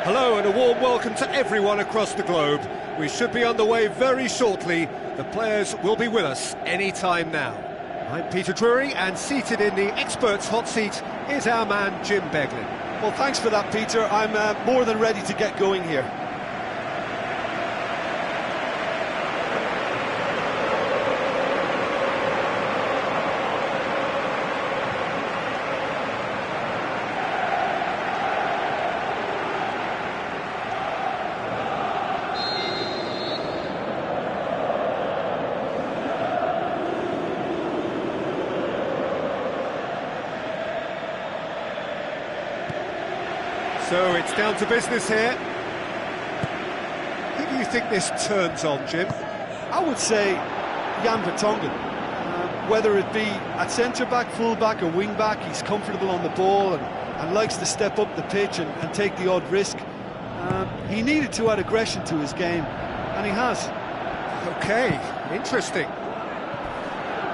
Hello and a warm welcome to everyone across the globe. We should be underway very shortly. The players will be with us any time now. I'm Peter Drury, and seated in the experts' hot seat is our man Jim Beglin. Well, thanks for that, Peter. I'm more than ready to get going here. So it's down to business here. Who do you think this turns on, Jim? I would say Jan Vertonghen. Whether it be at centre-back, full-back or wing-back, he's comfortable on the ball and likes to step up the pitch and take the odd risk. He needed to add aggression to his game, and he has. OK, interesting.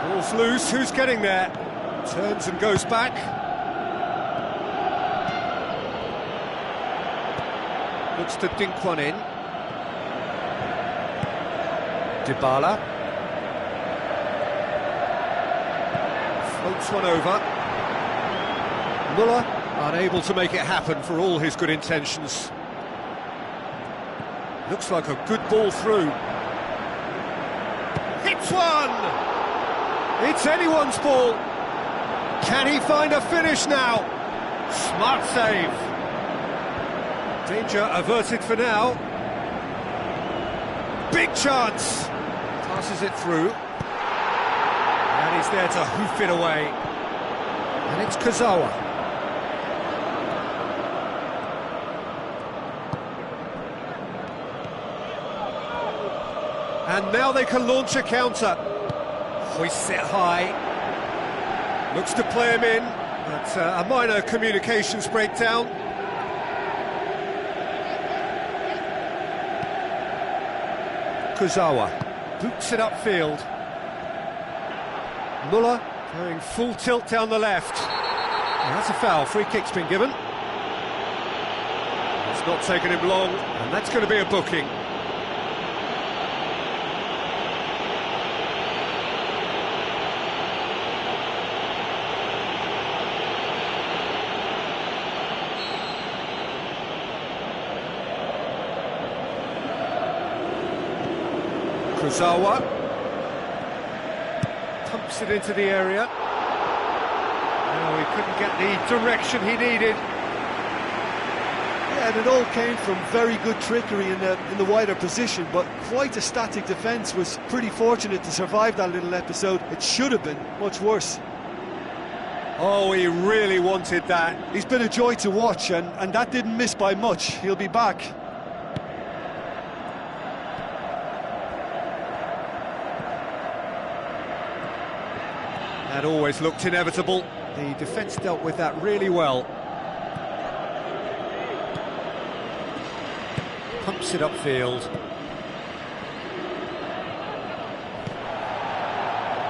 Ball's loose, who's getting there? Turns and goes back. Looks to dink one in. Dybala. Floats one over. Muller unable to make it happen for all his good intentions. Looks like a good ball through. Hits one! It's anyone's ball. Can he find a finish now? Smart save. Danger averted for now. Big chance. Passes it through. And he's there to hoof it away. And it's Kurzawa. And now they can launch a counter. Hoists it high. Looks to play him in, but a minor communications breakdown. Kurzawa boots it upfield. Muller going full tilt down the left. And that's a foul. Free kick's been given. It's not taken him long, and that's going to be a booking. Kurzawa pumps it into the area. No, he couldn't get the direction he needed. Yeah, and it all came from very good trickery in the wider position, but quite a static defence. Was pretty fortunate to survive that little episode. It should have been much worse. Oh, he really wanted that. He's been a joy to watch, and that didn't miss by much. He'll be back. That always looked inevitable. The defence dealt with that really well. Pumps it upfield.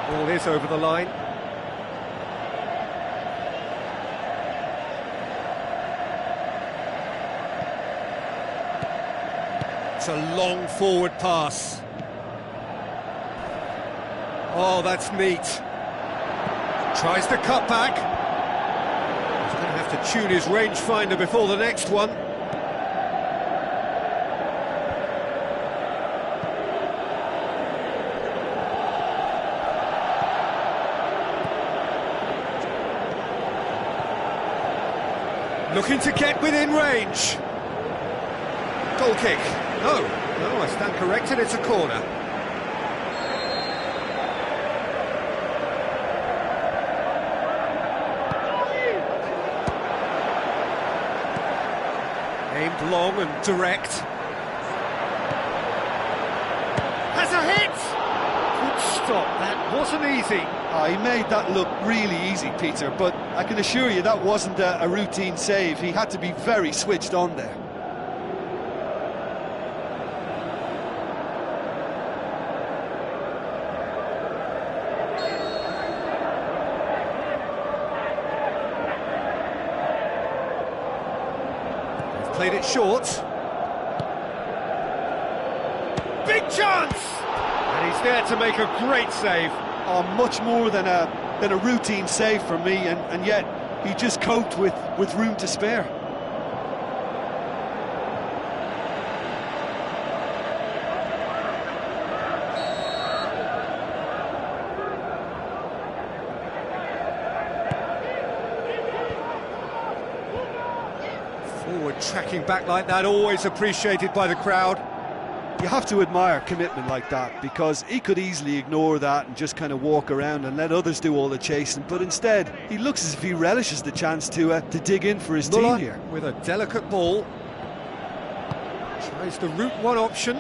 Ball is over the line. It's a long forward pass. Oh, that's neat. Tries to cut back. He's going to have to tune his rangefinder before the next one. Looking to get within range. Goal kick. No, I stand corrected, it's a corner. Aimed long and direct. Has a hit! Good stop, that wasn't easy. He made that look really easy, Peter, but I can assure you that wasn't a routine save. He had to be very switched on there. Played it short. Big chance! And he's there to make a great save. Oh, much more than a routine save for me, and yet he just coped with room to spare. Forward tracking back like that, always appreciated by the crowd. You have to admire commitment like that, because he could easily ignore that and just kind of walk around and let others do all the chasing, but instead he looks as if he relishes the chance to dig in for his team here. With a delicate ball, tries the route one option.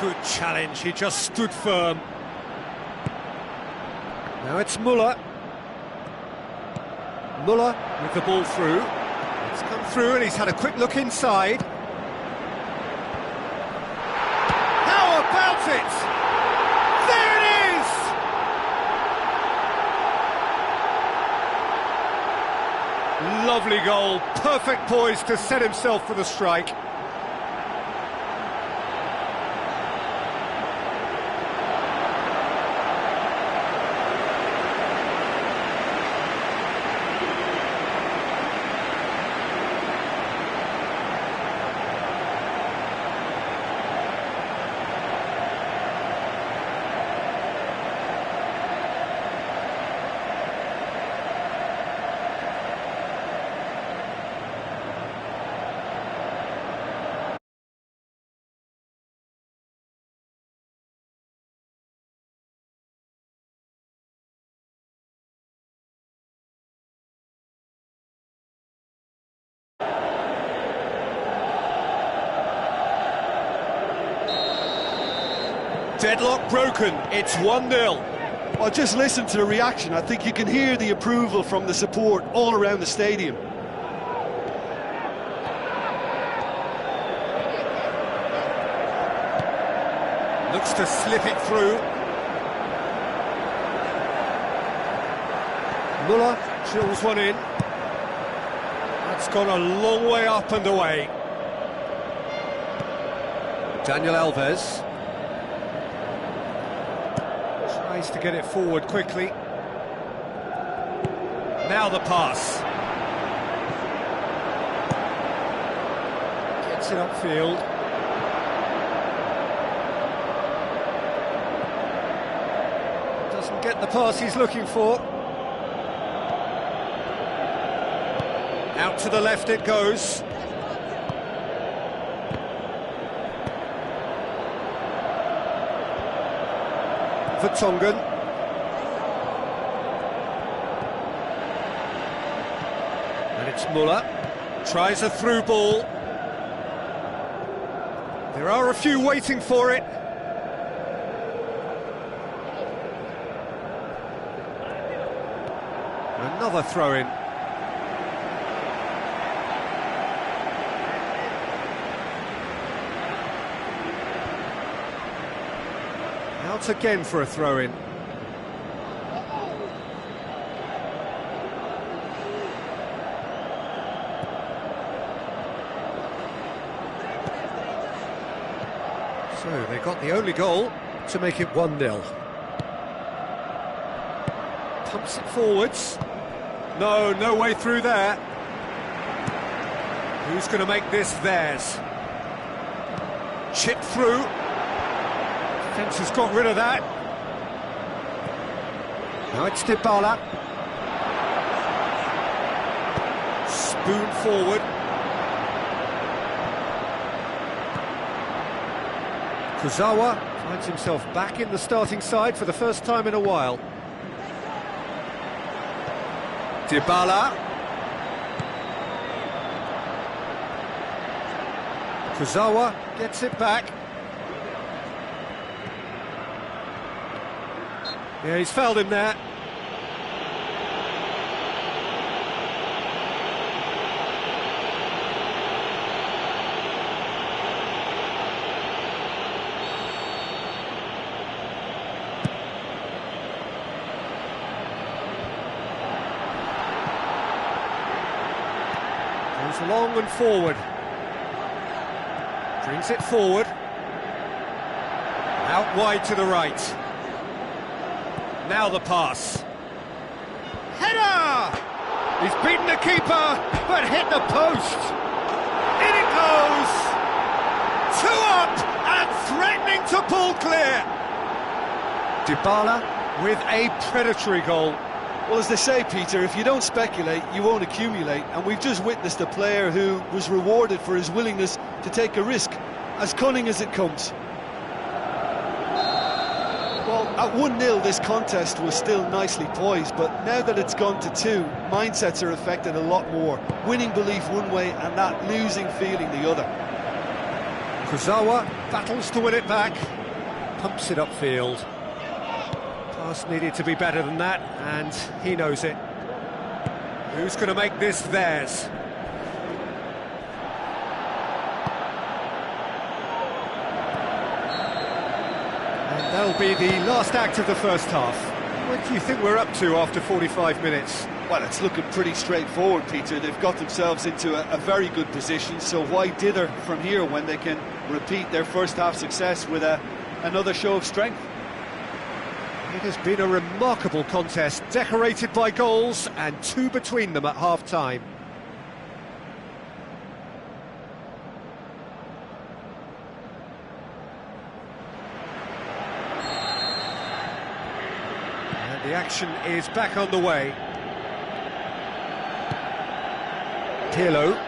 Good challenge, he just stood firm. Now it's Muller. Muller with the ball through. It's come through and he's had a quick look inside. How about it? There it is! Lovely goal, perfect poise to set himself for the strike. Deadlock broken, it's 1-0. Well, just listen to the reaction. I think you can hear the approval from the support all around the stadium. Looks to slip it through. Muller drills one in. That's gone a long way up and away. Daniel Alves tries to get it forward quickly. Now the pass. Gets it upfield. Doesn't get the pass he's looking for. Out to the left it goes. Vertonghen. And it's Muller. Tries a through ball. There are a few waiting for it. Another throw-in. Out again for a throw-in. So they got the only goal to make it 1-0. Pumps it forwards. No way through there. Who's going to make this theirs? Chip through. Defence has got rid of that. Now it's Dybala. Spoon forward. Kurzawa finds himself back in the starting side for the first time in a while. Dybala. Kurzawa gets it back. Yeah, he's fouled him there. It's long and forward. Brings it forward. Out wide to the right. Now the pass. Header! He's beaten the keeper, but hit the post. In it goes! 2 up and threatening to pull clear. Dybala with a predatory goal. Well, as they say, Peter, if you don't speculate, you won't accumulate. And we've just witnessed a player who was rewarded for his willingness to take a risk, as cunning as it comes. Well, at 1-0, this contest was still nicely poised, but now that it's gone to 2, mindsets are affected a lot more. Winning belief one way and that losing feeling the other. Kurzawa battles to win it back, pumps it upfield. Pass needed to be better than that, and he knows it. Who's going to make this theirs? And that'll be the last act of the first half. What do you think we're up to after 45 minutes? Well, it's looking pretty straightforward, Peter. They've got themselves into a very good position, so why dither from here when they can repeat their first half success with another show of strength? It has been a remarkable contest, decorated by goals and 2 between them at half-time. And the action is back on the way. Pirlo.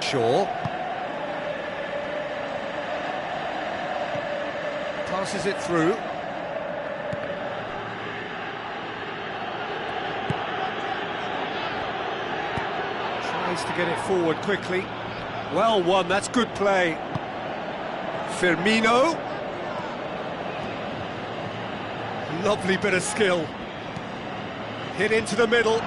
Shaw. Passes it through. Tries to get it forward quickly. Well won, that's good play. Firmino. Lovely bit of skill. Hit into the middle.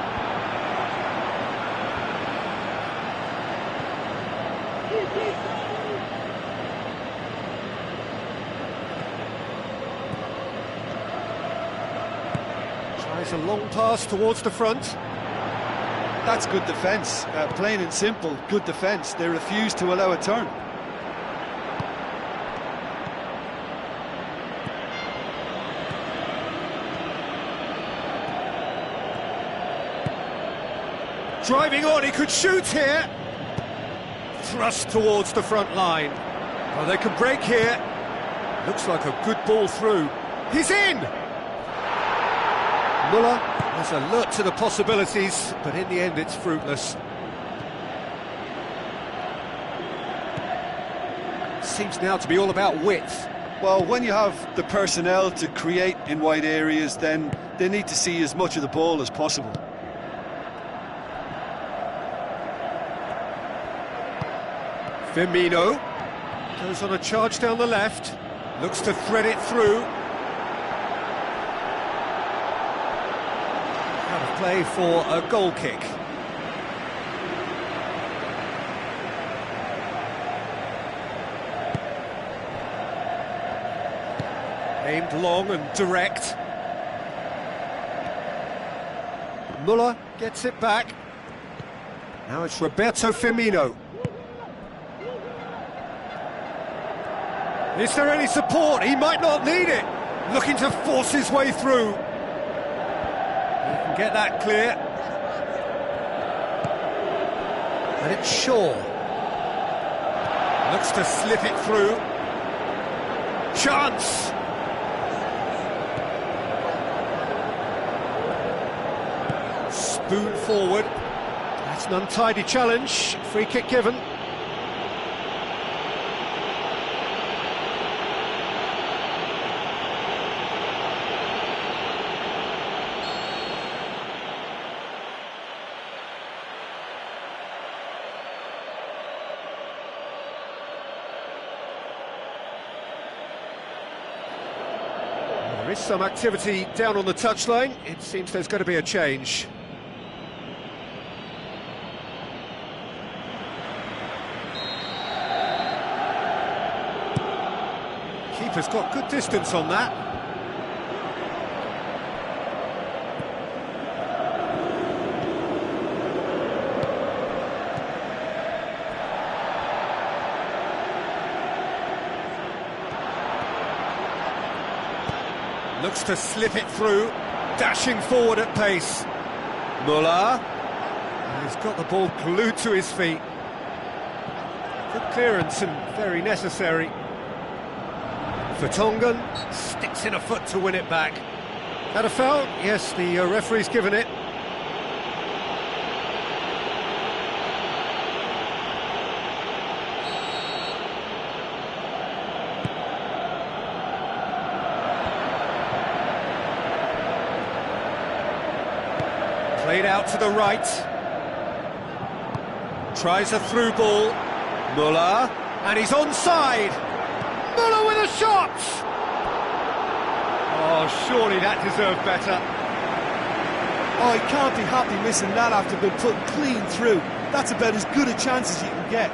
Tries a long pass towards the front. That's good defence, plain and simple, good defence. They refuse to allow a turn. Driving on, he could shoot here. Thrust towards the front line. Well, they can break here. Looks like a good ball through. He's in! Muller is alert to the possibilities, but in the end it's fruitless. Seems now to be all about width. Well, when you have the personnel to create in wide areas, then they need to see as much of the ball as possible. Firmino goes on a charge down the left, looks to thread it through. Out of play for a goal kick. Aimed long and direct. Muller gets it back. Now it's Roberto Firmino. Is there any support? He might not need it. Looking to force his way through. He can get that clear. And it's Shaw. Looks to slip it through. Chance! Spoon forward. That's an untidy challenge. Free kick given. There is some activity down on the touchline. It seems there's going to be a change. Keeper's got good distance on that. Looks to slip it through, dashing forward at pace. Muller. He's got the ball glued to his feet. Good clearance and very necessary. Vertonghen sticks in a foot to win it back. Had a foul? Yes, the referee's given it. Played out to the right. Tries a through ball. Muller, and he's onside. Muller with a shot! Oh, surely that deserved better. Oh, he can't be happy missing that after being put clean through. That's about as good a chance as you can get.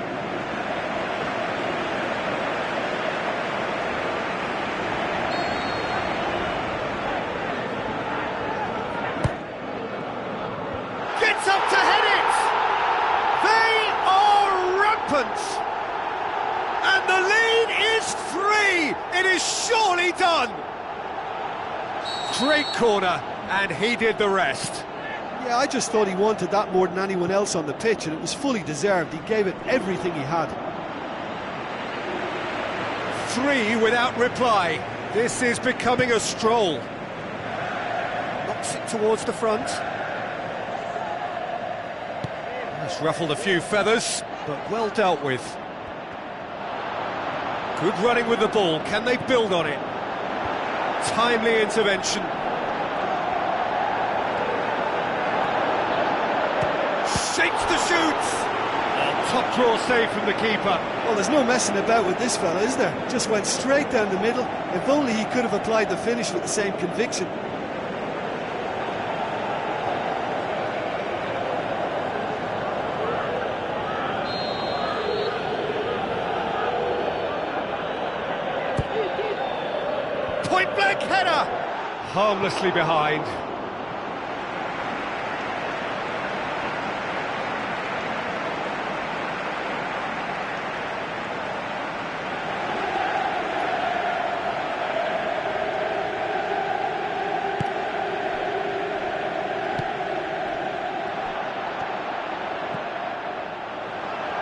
Gets up to head it! They are rampant! And the lead is 3! It is surely done! Great corner, and he did the rest. Yeah, I just thought he wanted that more than anyone else on the pitch, and it was fully deserved. He gave it everything he had. 3 without reply. This is becoming a stroll. Knocks it towards the front. It's ruffled a few feathers, but well dealt with. Good running with the ball. Can they build on it? Timely intervention. Shapes the shoots. Oh, top draw save from the keeper. Well, there's no messing about with this fella, is there? Just went straight down the middle. If only he could have applied the finish with the same conviction. Point-blank header! Harmlessly behind.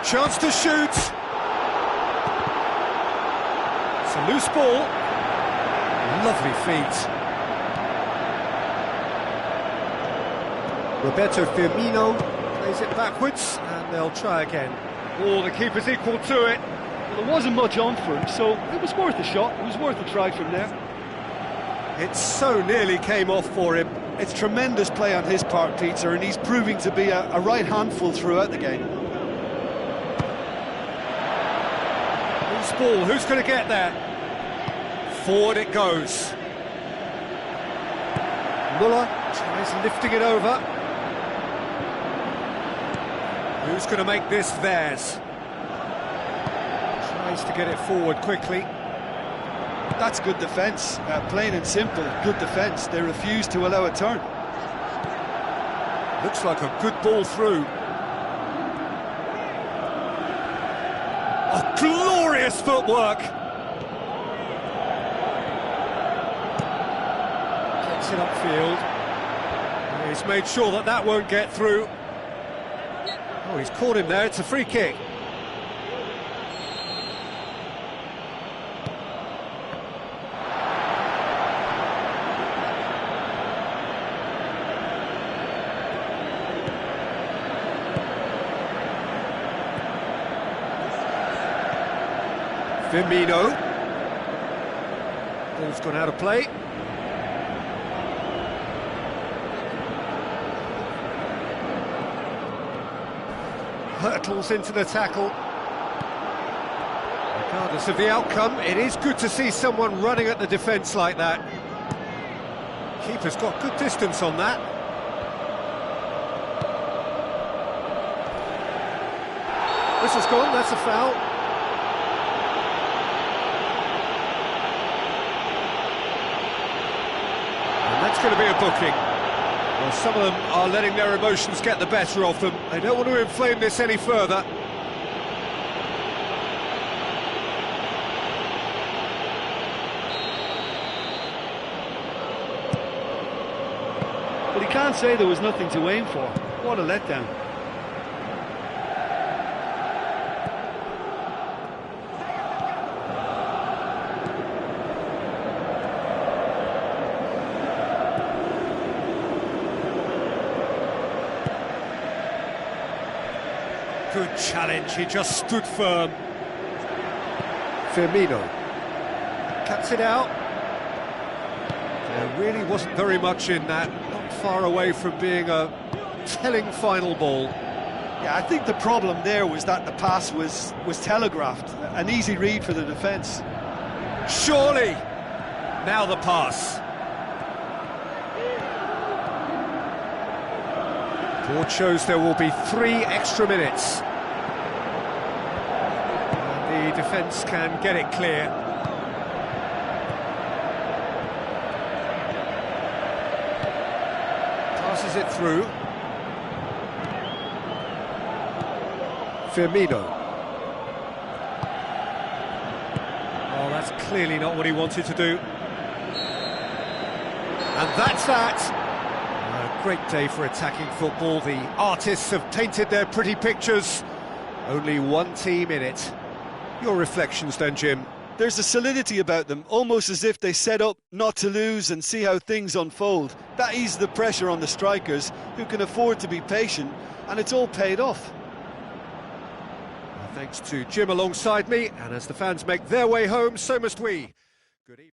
Chance to shoot. It's a loose ball. Lovely feet. Roberto Firmino plays it backwards, and they'll try again. Oh, the keeper's equal to it. Well, there wasn't much on for him, so it was worth a shot. It was worth a try from there. It so nearly came off for him. It's tremendous play on his part, Peter, and he's proving to be a right handful throughout the game. Loose ball, who's going to get there? Forward it goes. Muller tries lifting it over. Who's going to make this theirs? Tries to get it forward quickly. That's good defence, plain and simple, good defence. They refuse to allow a turn. Looks like a good ball through. Oh, glorious footwork! Gets it upfield. He's made sure that that won't get through. Oh, he's caught him there, it's a free kick. Firmino. Ball's gone out of play. Hurtles into the tackle. Regardless of the outcome, it is good to see someone running at the defence like that. Keeper's got good distance on that. Whistle's gone, that's a foul. That's going to be a booking. Well, some of them are letting their emotions get the better of them. They don't want to inflame this any further. can't say there was nothing to aim for. What a letdown. Good challenge, he just stood firm. Firmino cuts it out. There really wasn't very much in that, not far away from being a telling final ball. Yeah, I think the problem there was that the pass was telegraphed, an easy read for the defence. Surely! Now the pass. Board shows there will be 3 extra minutes. And the defence can get it clear. Passes it through. Firmino. Oh, that's clearly not what he wanted to do. And that's that. A great day for attacking football. The artists have painted their pretty pictures. Only one team in it. Your reflections then, Jim? There's a solidity about them, almost as if they set up not to lose and see how things unfold. That eases the pressure on the strikers, who can afford to be patient, and it's all paid off. Well, thanks to Jim alongside me, and as the fans make their way home, so must we. Good evening.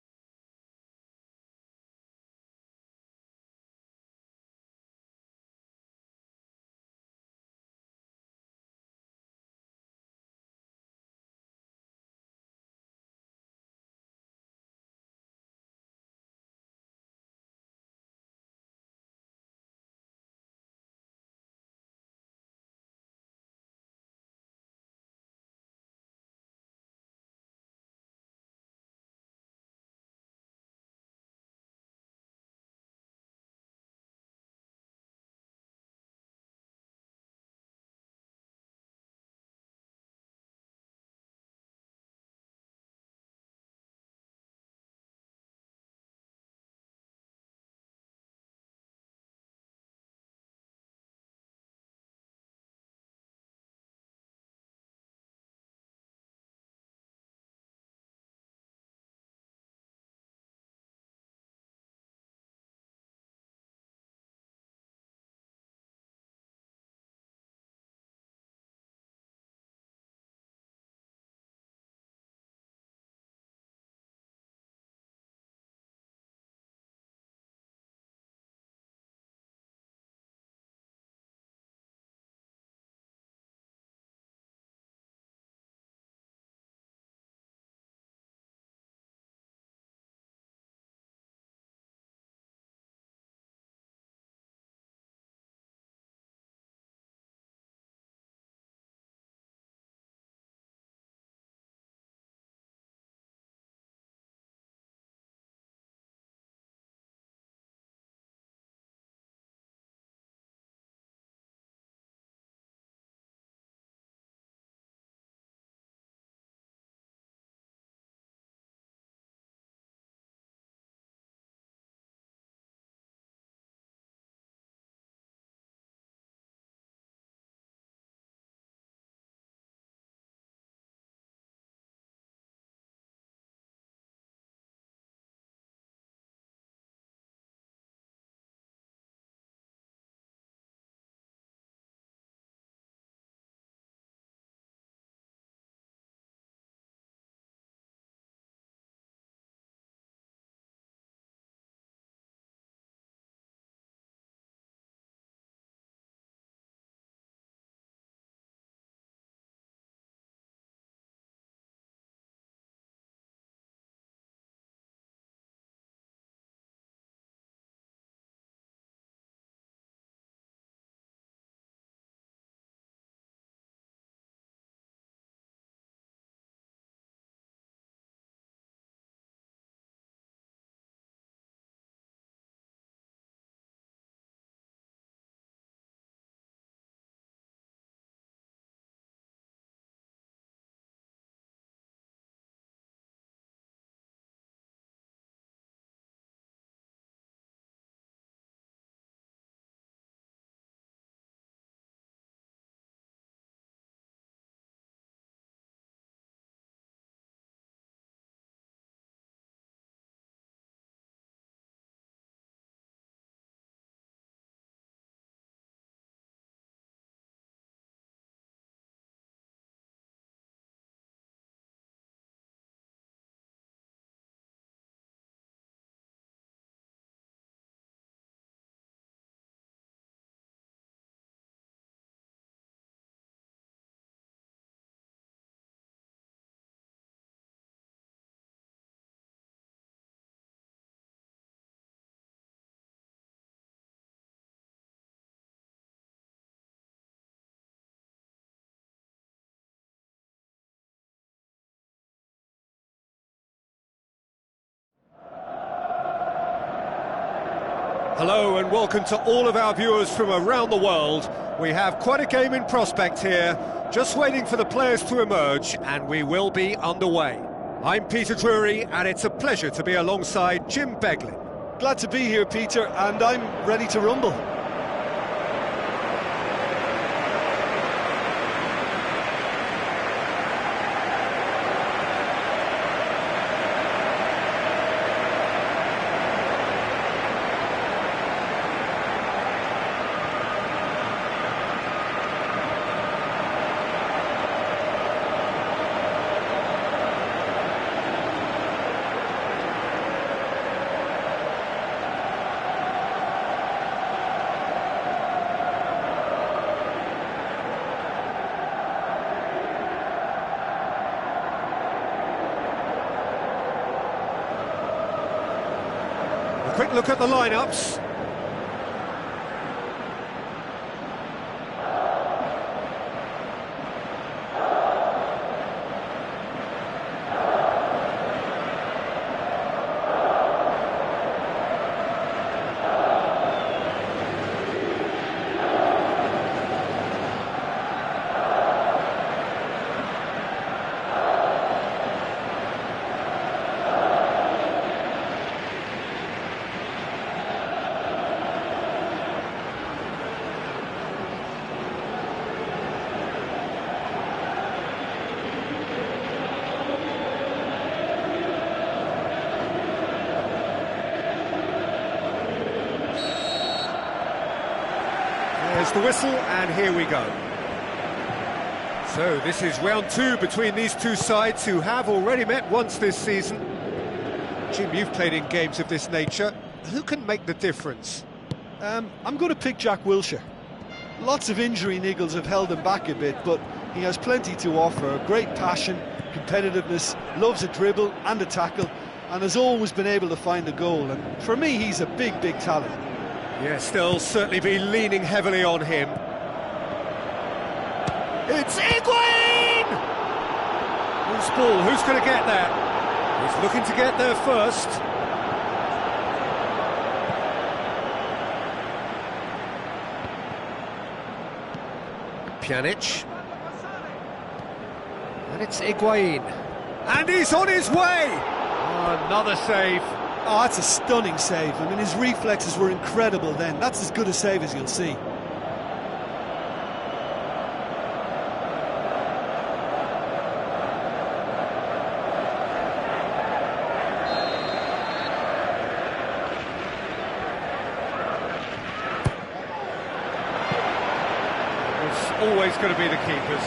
Hello and welcome to all of our viewers from around the world. We have quite a game in prospect here, just waiting for the players to emerge, and we will be underway. I'm Peter Drury, and it's a pleasure to be alongside Jim Beglin. Glad to be here, Peter, and I'm ready to rumble. A quick look at the lineups. There's the whistle, and here we go. So this is round two between these two sides who have already met once this season. Jim, you've played in games of this nature. Who can make the difference? I'm going to pick Jack Wilshere. Lots of injury niggles have held him back a bit, but he has plenty to offer. Great passion, competitiveness, loves a dribble and a tackle, and has always been able to find the goal. And for me, he's a big, big talent. Yes, they'll certainly be leaning heavily on him. It's Higuain! Loose ball, who's going to get there? He's looking to get there first. Pjanic. And it's Higuain. And he's on his way! Oh, another save. Oh, that's a stunning save. I mean, his reflexes were incredible then. That's as good a save as you'll see. It's always going to be the keepers.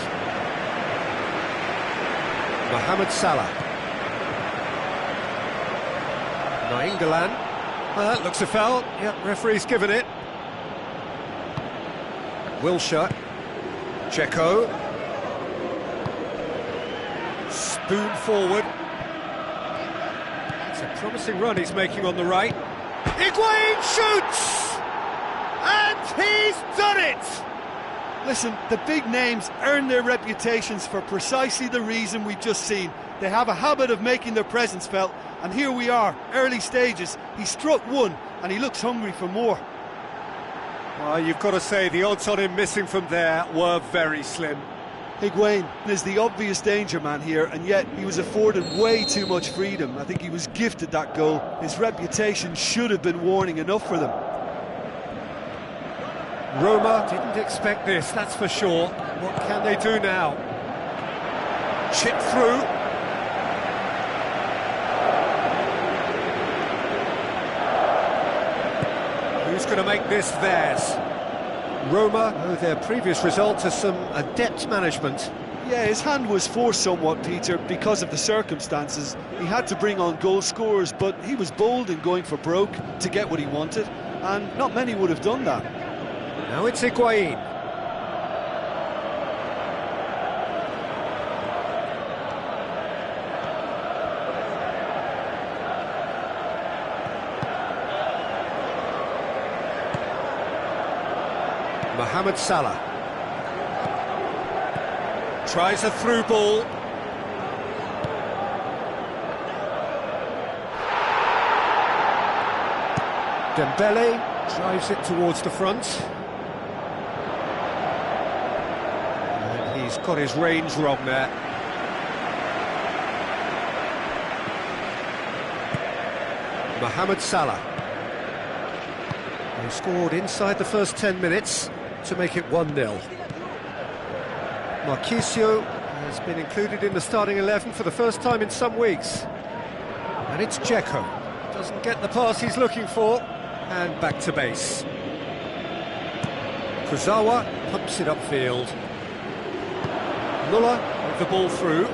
Mohamed Salah. Nainggolan. Well, that looks a foul. Yep, referee's given it. Wilshere. Checo. Spoon forward. It's a promising run he's making on the right. Higuain shoots! And he's done it! Listen, the big names earn their reputations for precisely the reason we've just seen. They have a habit of making their presence felt, and here we are, early stages. He struck one, and he looks hungry for more. Well, you've got to say the odds on him missing from there were very slim. Higuain is the obvious danger man here, and yet he was afforded way too much freedom. I think he was gifted that goal. His reputation should have been warning enough for them. Roma didn't expect this, that's for sure. What can they do now? Chip through. Who's going to make this theirs? Roma owe their previous result to some adept management. Yeah, his hand was forced somewhat, Peter, because of the circumstances. He had to bring on goal scorers, but he was bold in going for broke to get what he wanted, and not many would have done that. Now it's Higuain. Mohamed Salah. Tries a through ball. Dembele. Drives it towards the front. And he's got his range wrong there. Mohamed Salah. He scored inside the first 10 minutes to make it 1-0. Marquisio has been included in the starting 11 for the first time in some weeks. And it's Dzeko. Doesn't get the pass he's looking for. And back to base. Kurzawa pumps it upfield. Muller with the ball through.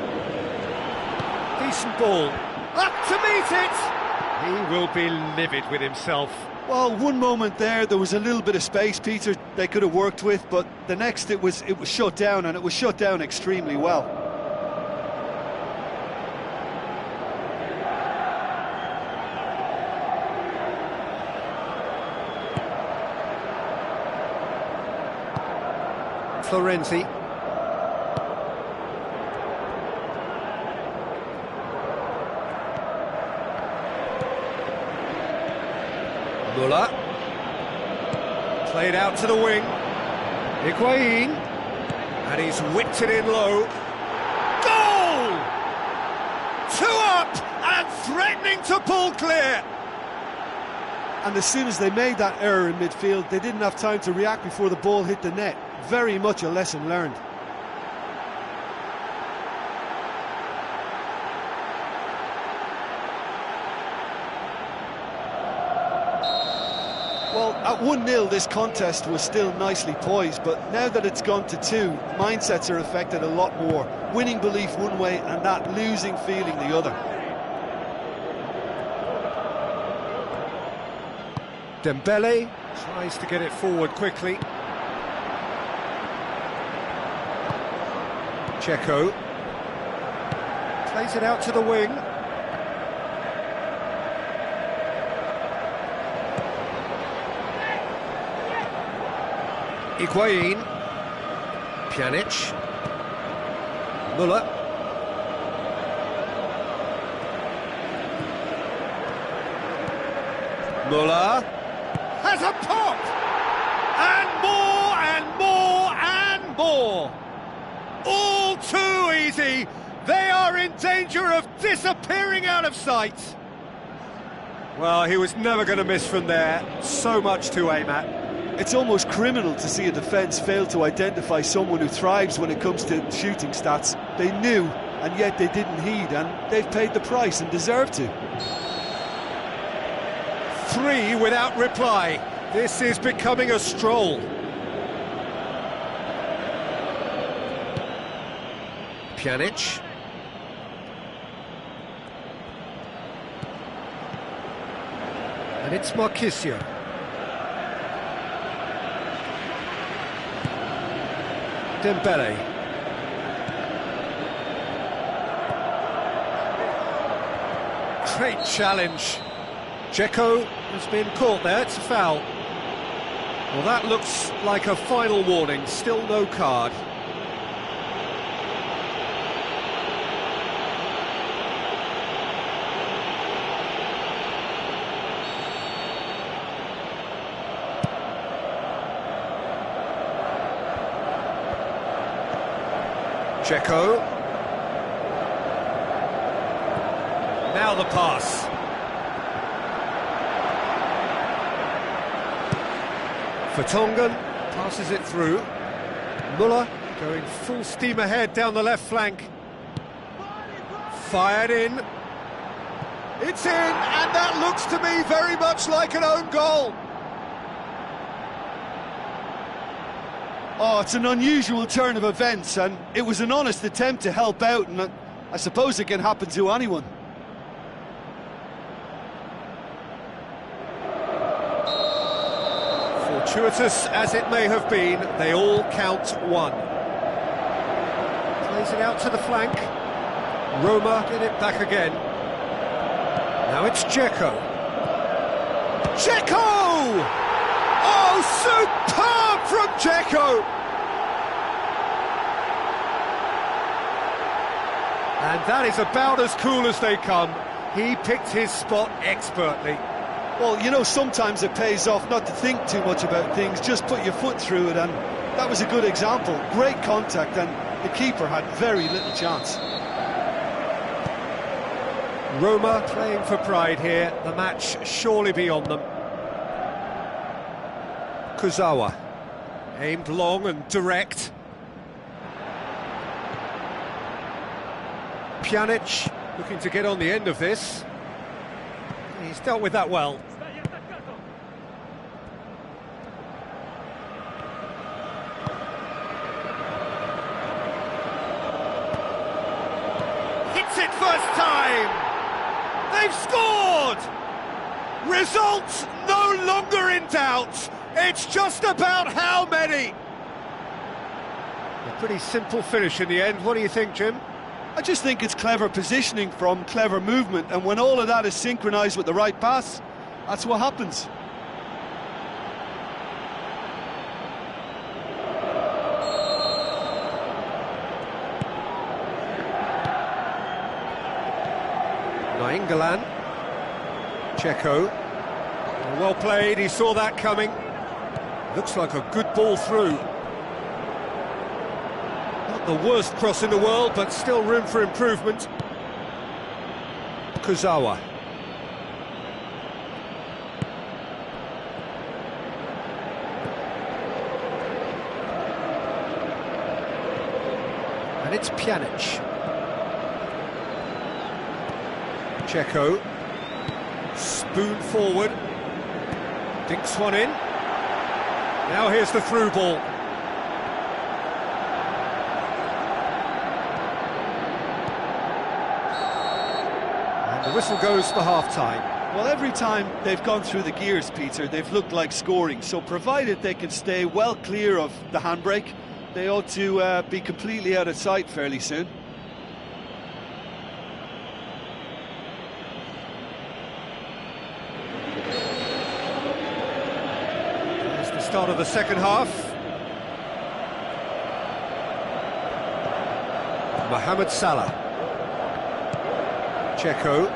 Decent ball. Up to meet it! He will be livid with himself. Well, one moment there was a little bit of space, Peter, they could have worked with, but the next it was shut down, and it was shut down extremely well. Florenzi. Muller. Played out to the wing. Higuain. And he's whipped it in low. Goal! 2 up and threatening to pull clear. And as soon as they made that error in midfield, they didn't have time to react before the ball hit the net. Very much a lesson learned. Well, at 1-0 this contest was still nicely poised, but now that it's gone to 2, mindsets are affected a lot more. Winning belief one way and that losing feeling the other. Dembele tries to get it forward quickly. Dzeko plays it out to the wing. Higuain. Pjanic. Muller. Muller has a pop! And more and more and more! All too easy! They are in danger of disappearing out of sight! Well, he was never going to miss from there. So much to aim at. It's almost criminal to see a defence fail to identify someone who thrives when it comes to shooting stats. They knew, and yet they didn't heed, and they've paid the price and deserve to. 3 without reply. This is becoming a stroll. Pjanic. And it's Marquisio. Dembele. Great challenge. Dzeko has been caught there, it's a foul. Well, that looks like a final warning, still no card. Dzeko. Now the pass. Vertonghen passes it through. Muller going full steam ahead down the left flank. Fired in. It's in, and that looks to me very much like an own goal. Oh, it's an unusual turn of events, and it was an honest attempt to help out, and I suppose it can happen to anyone. Fortuitous as it may have been, they all count 1. Plays it out to the flank. Roma get it back again. Now it's Dzeko. Dzeko! Oh, superb from Dzeko! And that is about as cool as they come. He picked his spot expertly. Well, you know, sometimes it pays off not to think too much about things, just put your foot through it, and that was a good example. Great contact, and the keeper had very little chance. Roma playing for pride here, the match surely beyond them. Kurzawa, aimed long and direct. Pjanic looking to get on the end of this. He's dealt with that well. Hits it first time! They've scored! Results no longer in doubt. It's just about how many. A pretty simple finish in the end. What do you think, Jim? I just think it's clever positioning from clever movement, and when all of that is synchronised with the right pass, that's what happens. Nainggolan, Checo, well played, he saw that coming. Looks like a good ball through. Not the worst cross in the world, but still room for improvement. Kurzawa. And it's Pjanic. Checo, spoon forward, dinks one in. Now here's the through ball. And the whistle goes for half-time. Well, every time they've gone through the gears, Peter, they've looked like scoring. So provided they can stay well clear of the handbrake, they ought to be completely out of sight fairly soon. Start of the second half. Mohamed Salah. Checo.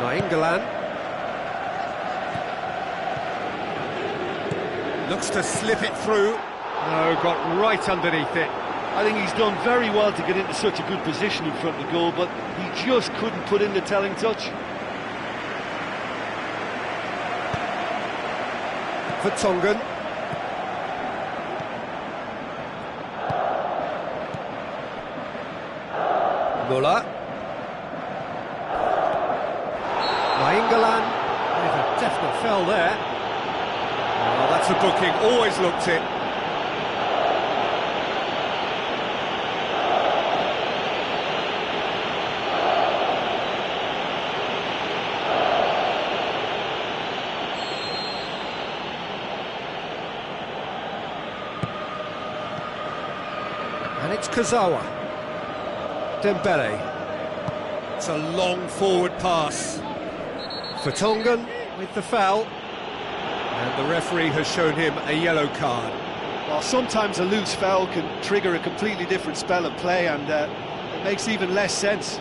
Nainggolan. Looks to slip it through. No, got right underneath it. I think he's done very well to get into such a good position in front of the goal, but he just couldn't put in the telling touch. Vertonghen. Muller. Nainggolan with a definite foul there. Oh, that's a booking, always looked it. And it's Kurzawa. Dembele. It's a long forward pass. Vertonghen with the foul. And the referee has shown him a yellow card. Well, sometimes a loose foul can trigger a completely different spell of play, and it makes even less sense.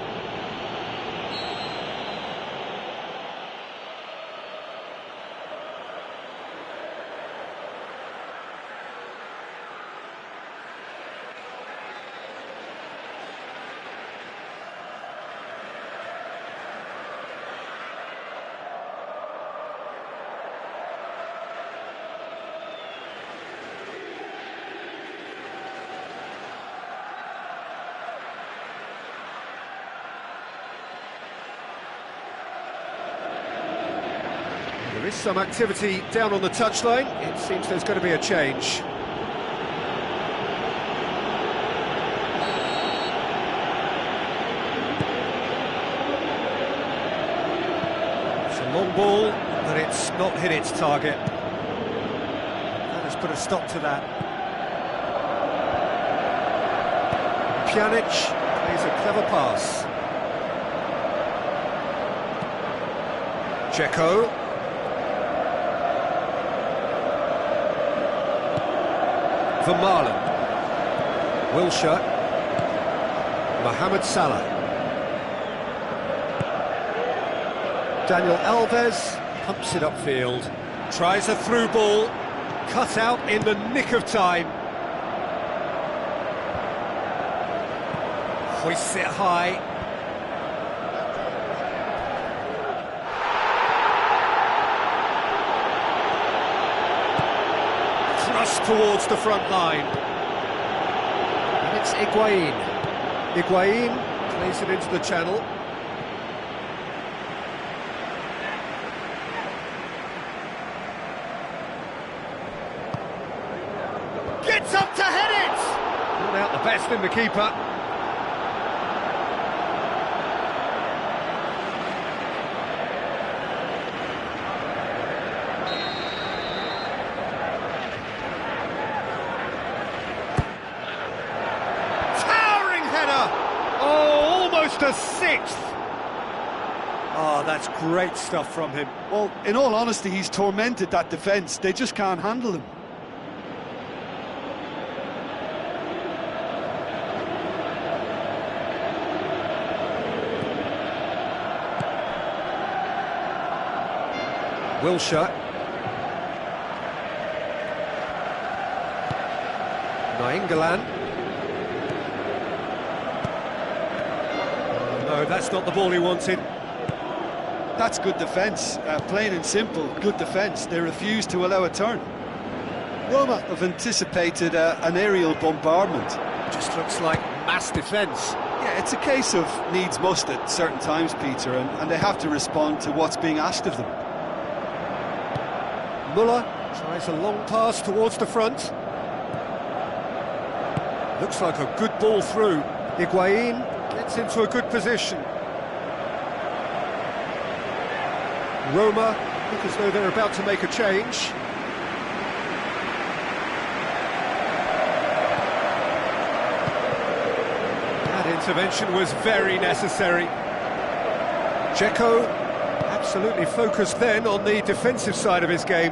There is some activity down on the touchline. It seems there's going to be a change. It's a long ball, but it's not hit its target. That has put a stop to that. Pjanic plays a clever pass. Checo. Vermaelen, Wilshere, Mohamed Salah, Daniel Alves pumps it upfield, tries a through ball, cut out in the nick of time. Hoists it high. Thrust towards the front line. And it's Higuain. Higuain plays it into the channel. Gets up to head it! Not out the best in the keeper. A sixth! Oh, that's great stuff from him. Well, in all honesty, he's tormented that defence. They just can't handle him. Wilshere. Nainggolan. No, that's not the ball he wanted. That's good defence, plain and simple, good defence. They refuse to allow a turn. Roma have anticipated an aerial bombardment. Just looks like mass defence. Yeah, it's a case of needs must at certain times, Peter, and they have to respond to what's being asked of them. Muller tries a long pass towards the front. Looks like a good ball through. Higuain gets into a good position. Roma look as though they're about to make a change. That intervention was very necessary. Dzeko absolutely focused then on the defensive side of his game.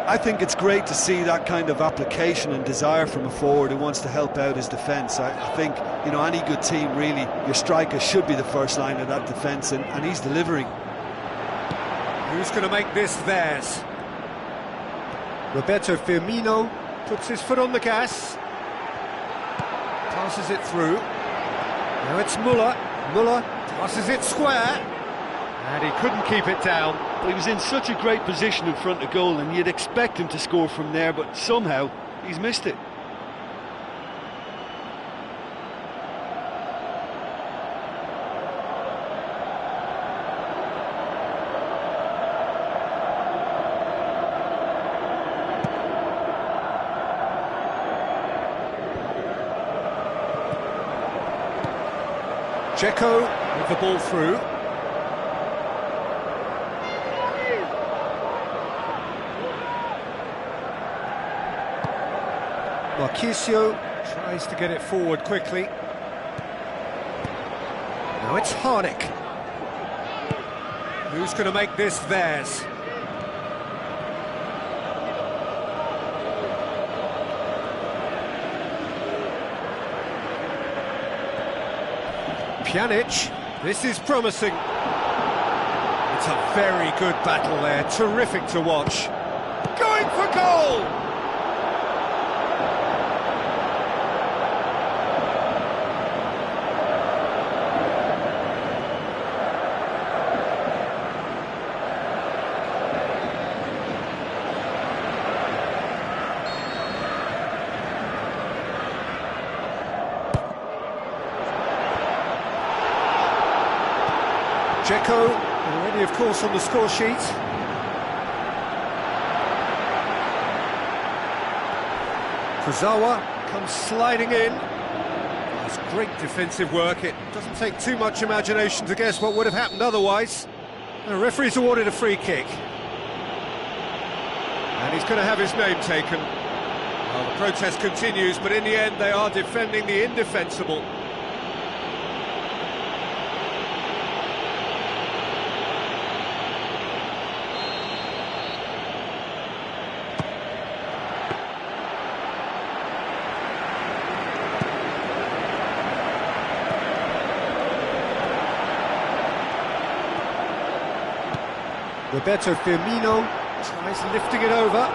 I think it's great to see that kind of application and desire from a forward who wants to help out his defence. I think, you know, any good team, really, your striker should be the first line of that defence, and he's delivering. Who's going to make this theirs? Roberto Firmino puts his foot on the gas. Passes it through. Now it's Muller. Muller passes it square. And he couldn't keep it down. Well, he was in such a great position in front of goal, and you'd expect him to score from there, but somehow he's missed it. Dzeko with the ball through. Marquisio tries to get it forward quickly. Now it's Harnik. Who's going to make this theirs? Pjanic, this is promising. It's a very good battle there, terrific to watch. Going for goal! Dzeko already, of course, on the score sheet. Kurzawa comes sliding in. It's great defensive work. It doesn't take too much imagination to guess what would have happened otherwise. The referee's awarded a free kick. And he's going to have his name taken. Well, the protest continues, but in the end they are defending the indefensible. Roberto Firmino tries lifting it over.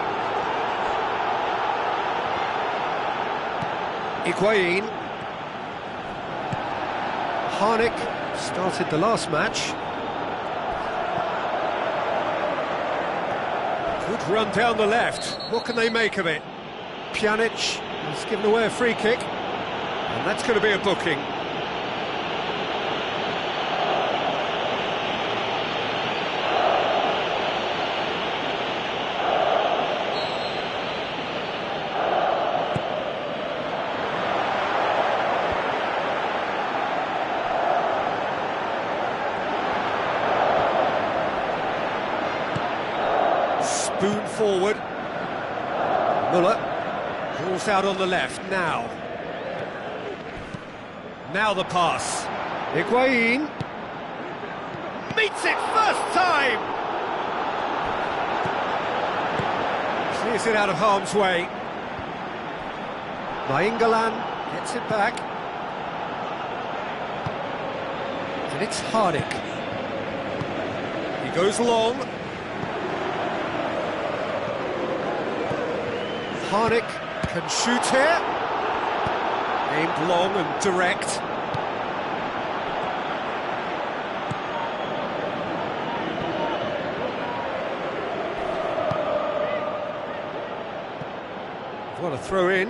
Higuain. Harnik started the last match. Good run down the left. What can they make of it? Pjanic has given away a free kick, and that's going to be a booking. Spoon forward. Muller pulls out on the left now. Now the pass. Higuain meets it first time. Clears it out of harm's way. Nainggolan gets it back. And it's Harnik. He goes long. Harnik can shoot here. Aimed long and direct. What a throw in.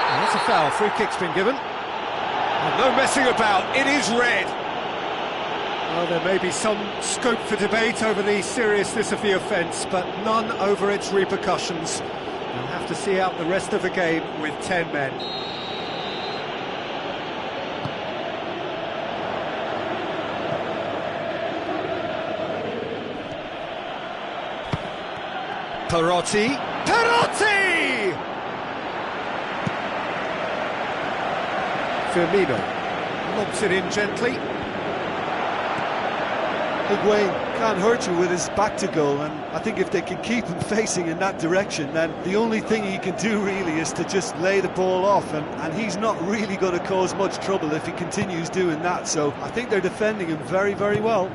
That's a foul. Free kick's been given. No messing about, it is red. Well, there may be some scope for debate over the seriousness of the offence, but none over its repercussions. We'll have to see out the rest of the game with 10 men. Perotti. Perotti! Firmino lobs it in gently. Higuain can't hurt you with his back to goal, and I think if they can keep him facing in that direction, then the only thing he can do really is to just lay the ball off, and he's not really going to cause much trouble if he continues doing that, so I think they're defending him very, very well.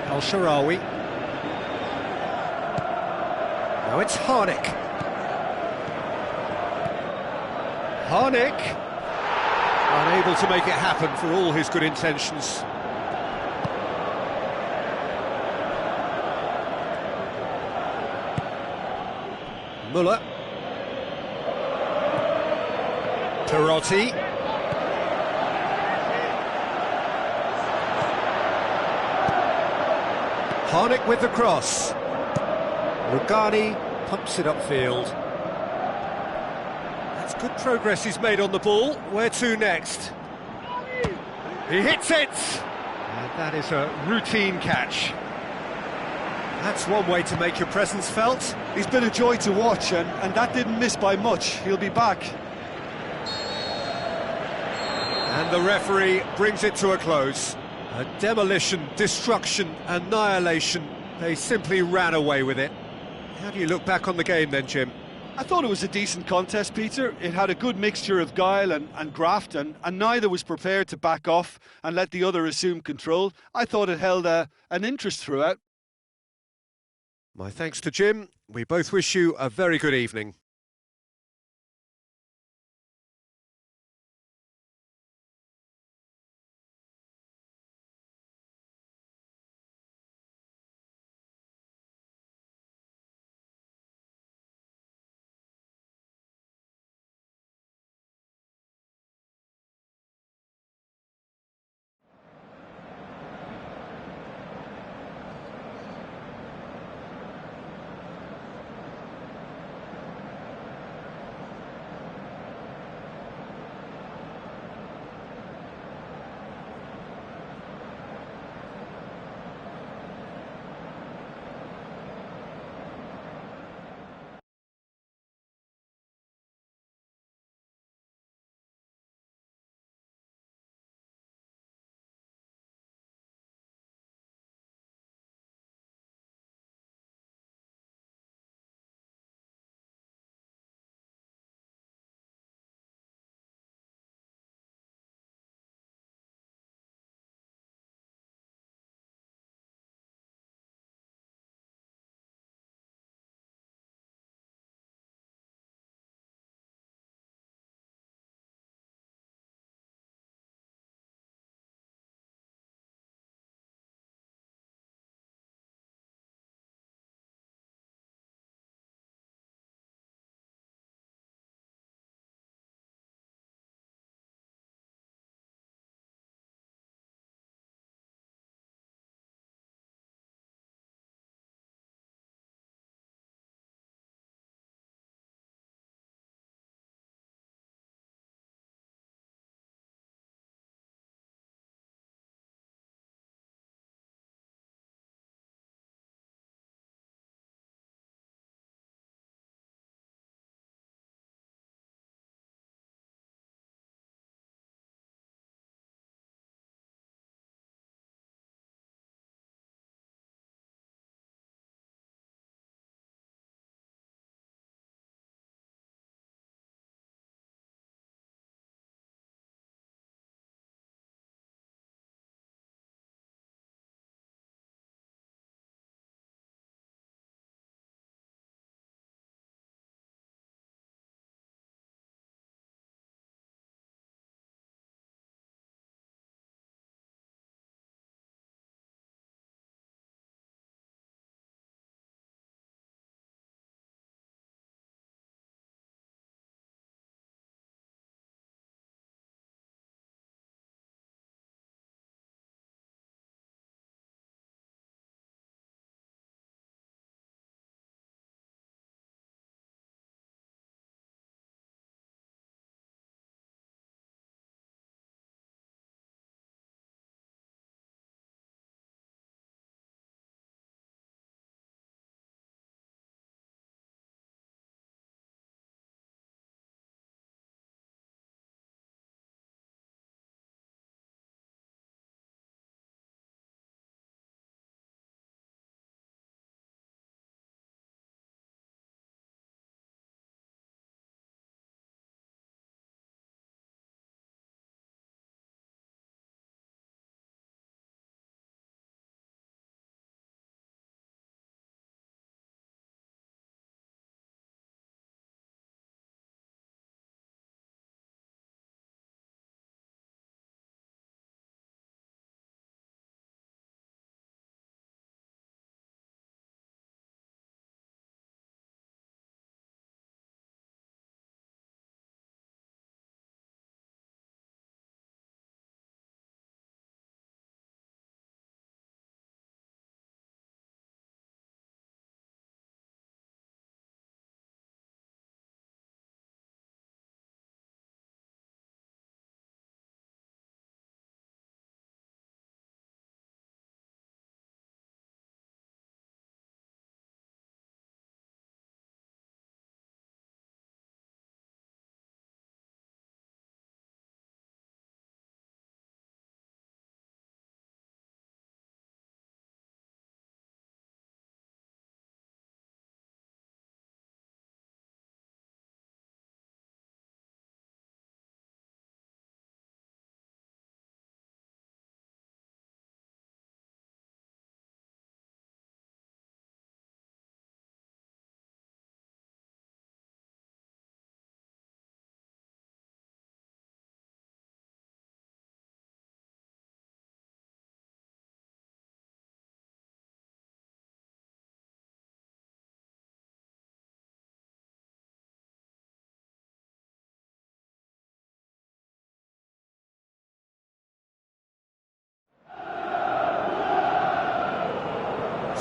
El Shaarawy. Now it's Harnik. Harnik unable to make it happen for all his good intentions. Muller. Perotti. Harnik with the cross. Rugani pumps it upfield. Good progress he's made on the ball. Where to next? He hits it! And that is a routine catch. That's one way to make your presence felt. He's been a joy to watch, and that didn't miss by much. He'll be back. And the referee brings it to a close. A demolition, destruction, annihilation. They simply ran away with it. How do you look back on the game then, Jim? I thought it was a decent contest, Peter. It had a good mixture of guile and graft, and neither was prepared to back off and let the other assume control. I thought it held an interest throughout. My thanks to Jim. We both wish you a very good evening.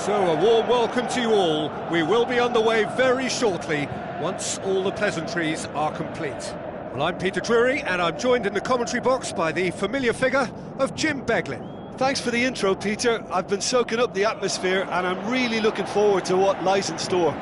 So a warm welcome to you all. We will be on the way very shortly, once all the pleasantries are complete. Well, I'm Peter Drury, and I'm joined in the commentary box by the familiar figure of Jim Beglin. Thanks for the intro, Peter. I've been soaking up the atmosphere, and I'm really looking forward to what lies in store.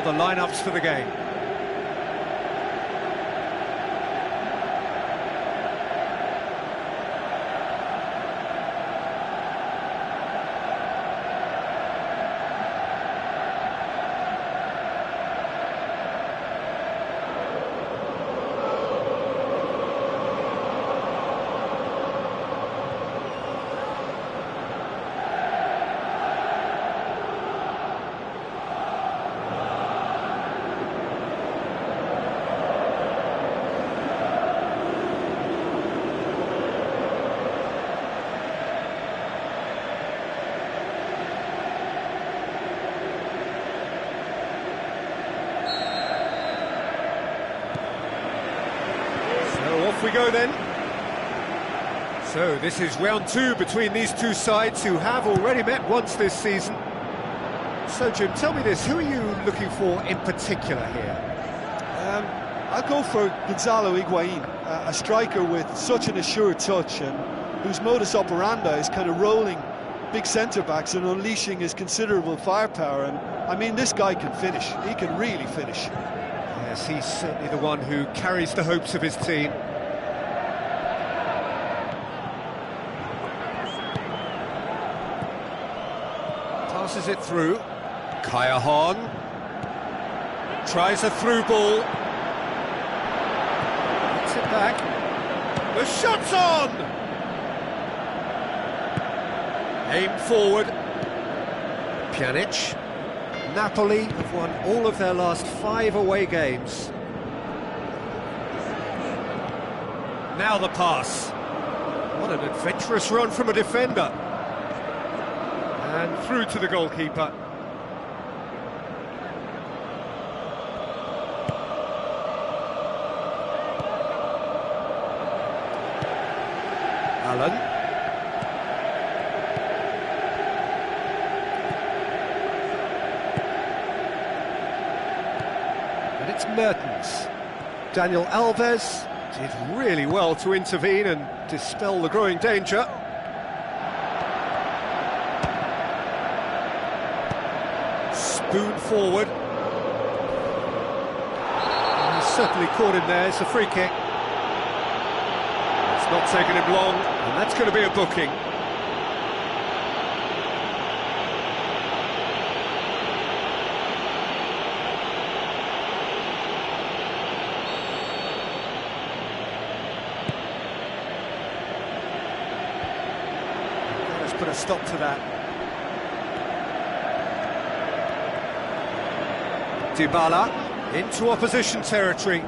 The lineups for the game. Off we go then. So this is round two between these two sides who have already met once this season. So Jim, tell me this, who are you looking for in particular here? I'll go for Gonzalo Higuain, a striker with such an assured touch and whose modus operandi is kind of rolling big centre-backs and unleashing his considerable firepower. And I mean, this guy can finish, he can really finish. Yes, he's certainly the one who carries the hopes of his team. Passes it through. Kaya Hahn tries a through ball. Gets it back. The shot's on! Aim forward. Pjanic. Napoli have won all of their last 5 away games. Now the pass. What an adventurous run from a defender. And through to the goalkeeper. Allen. And it's Mertens. Daniel Alves did really well to intervene and dispel the growing danger. Spoon forward. And he's certainly caught him there. It's a free kick. It's not taken him long, and that's going to be a booking. Let's put a stop to that. Dybala into opposition territory.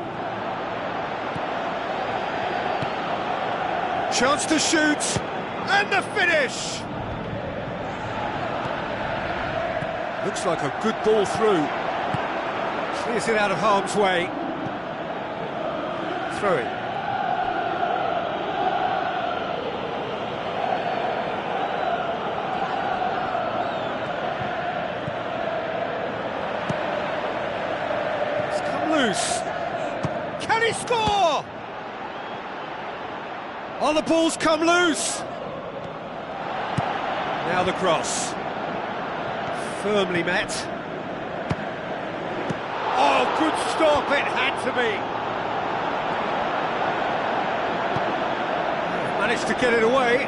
Chance to shoot, and the finish! Looks like a good ball through. Clears it out of harm's way. Throw it. Loose. Can he score? Oh, the ball's come loose. Now the cross. Firmly met. Oh, good stop, it had to be. Managed to get it away.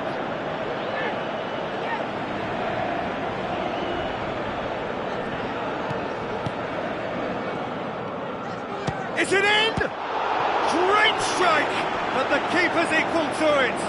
the keeper's equal to it.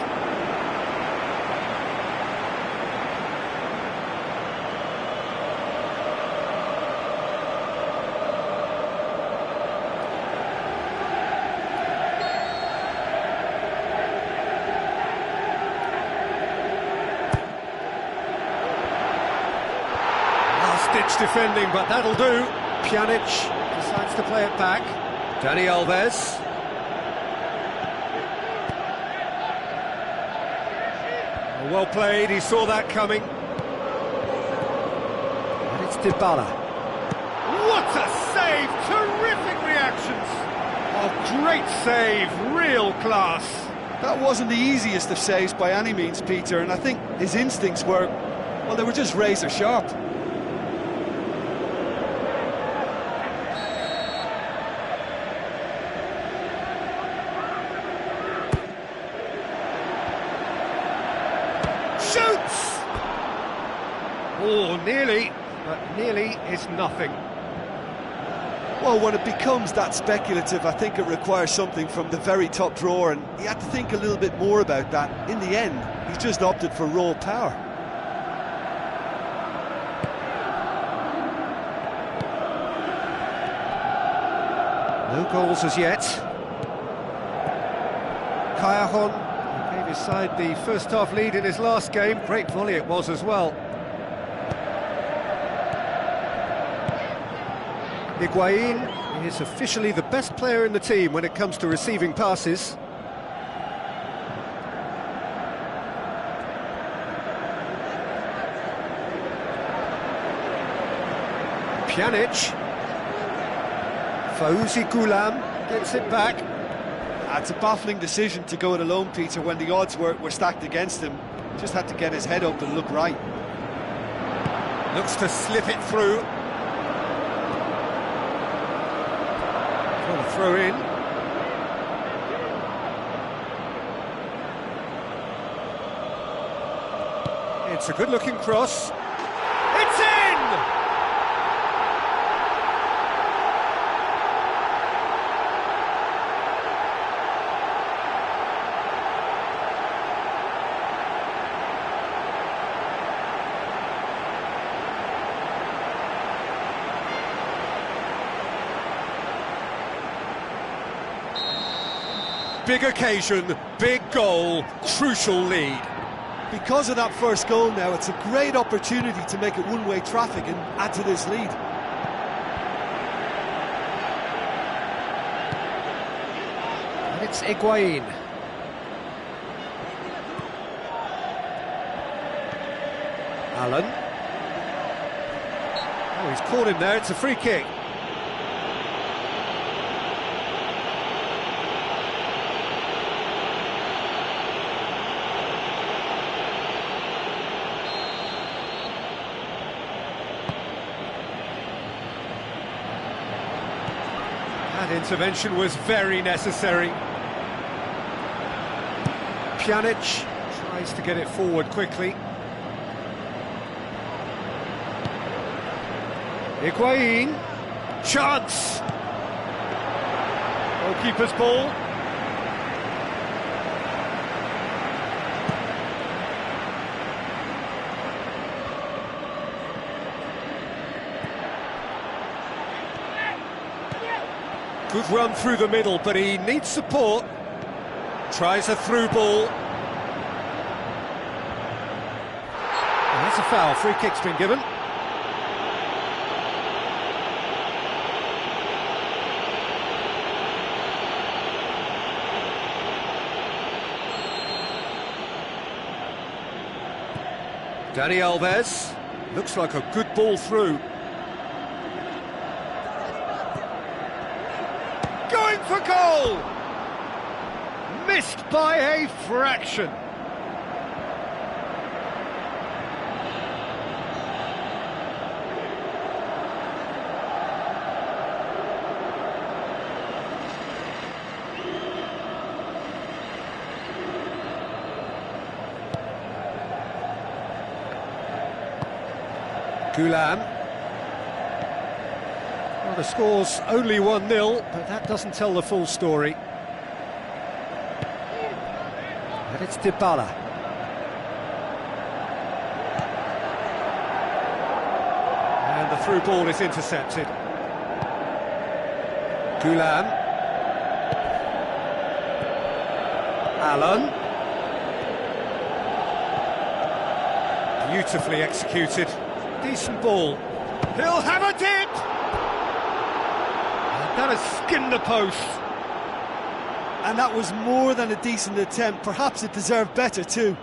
Last-ditch defending, but that'll do. Pjanic decides to play it back. Dani Alves. Well played, he saw that coming. And it's Dybala. What a save! Terrific reactions! Oh, great save, real class. That wasn't the easiest of saves by any means, Peter, and I think his instincts were, well, they were just razor sharp. Shoots! Oh, nearly, but nearly is nothing. Well, when it becomes that speculative, I think it requires something from the very top drawer, and he had to think a little bit more about that. In the end, he's just opted for raw power. No goals as yet. Callejon gave his side the first half lead in his last game. Great volley it was as well. Higuain is officially the best player in the team when it comes to receiving passes. Pjanic. Fauzi Goulam gets it back. It's a baffling decision to go it alone, Peter, when the odds were stacked against him. Just had to get his head up and look right. Looks to slip it through. Trying to throw in. It's a good-looking cross. It's in! Big occasion, big goal, crucial lead. Because of that first goal now, it's a great opportunity to make it one-way traffic and add to this lead. And it's Higuain. Allen. Oh, he's caught him there, it's a free kick. That intervention was very necessary. Pjanic tries to get it forward quickly. Higuain, chance! Goalkeeper's ball. Good run through the middle, but he needs support. Tries a through ball. And that's a foul. Free kick's been given. Dani Alves. Looks like a good ball through. Going for goal! Missed by a fraction. Goulam. Well, the score's only 1-0, but that doesn't tell the full story. And it's Dybala. And the through ball is intercepted. Gulam. Allen. Beautifully executed. Decent ball. He'll have a dip! And that has skinned the post. And that was more than a decent attempt. Perhaps it deserved better too.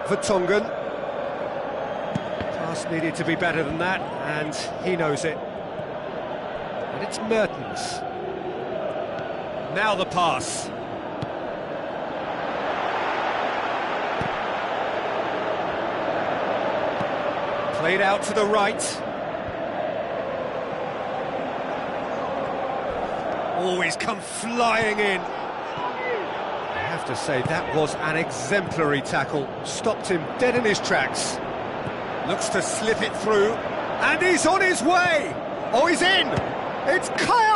Vertonghen. Pass needed to be better than that, and he knows it. And it's Mertens. Now the pass. Played out to the right. Always come flying in. I have to say, that was an exemplary tackle. Stopped him dead in his tracks. Looks to slip it through. And he's on his way! Oh, he's in! It's Kaya.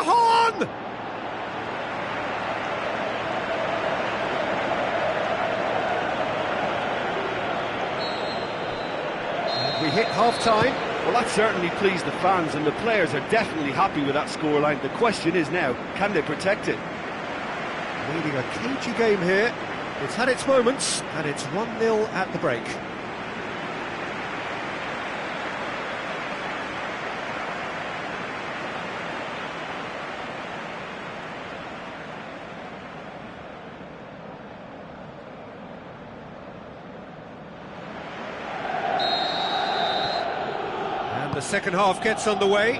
We hit half-time. Well, that certainly pleased the fans, and the players are definitely happy with that scoreline. The question is now, can they protect it? Leading a cagey game here. It's had its moments, and it's 1-0 at the break. The second half gets underway.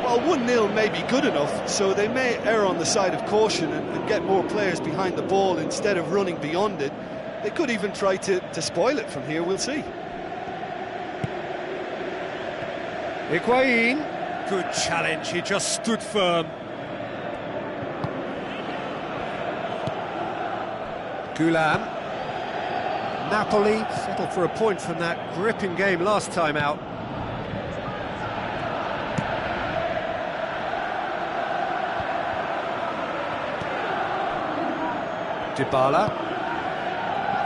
Well, 1-0 may be good enough, so they may err on the side of caution and get more players behind the ball instead of running beyond it. They could even try to spoil it from here, we'll see. Higuain, good challenge, he just stood firm. Gulam. Napoli settled for a point from that gripping game last time out. Dybala.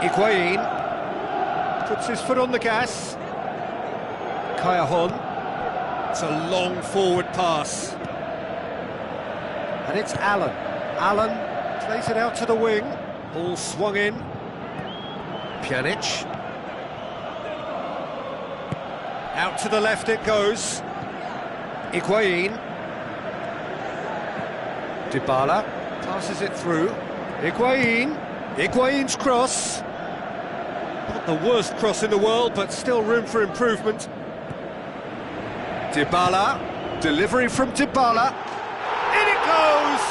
Higuain puts his foot on the gas. Kaya. It's a long forward pass. And it's Allen. Allen plays it out to the wing. Ball swung in. Pjanic. Out to the left it goes. Higuain. Dybala passes it through. Higuain. Higuain's cross. Not the worst cross in the world, but still room for improvement. Dybala. Delivery from Dybala. In it goes!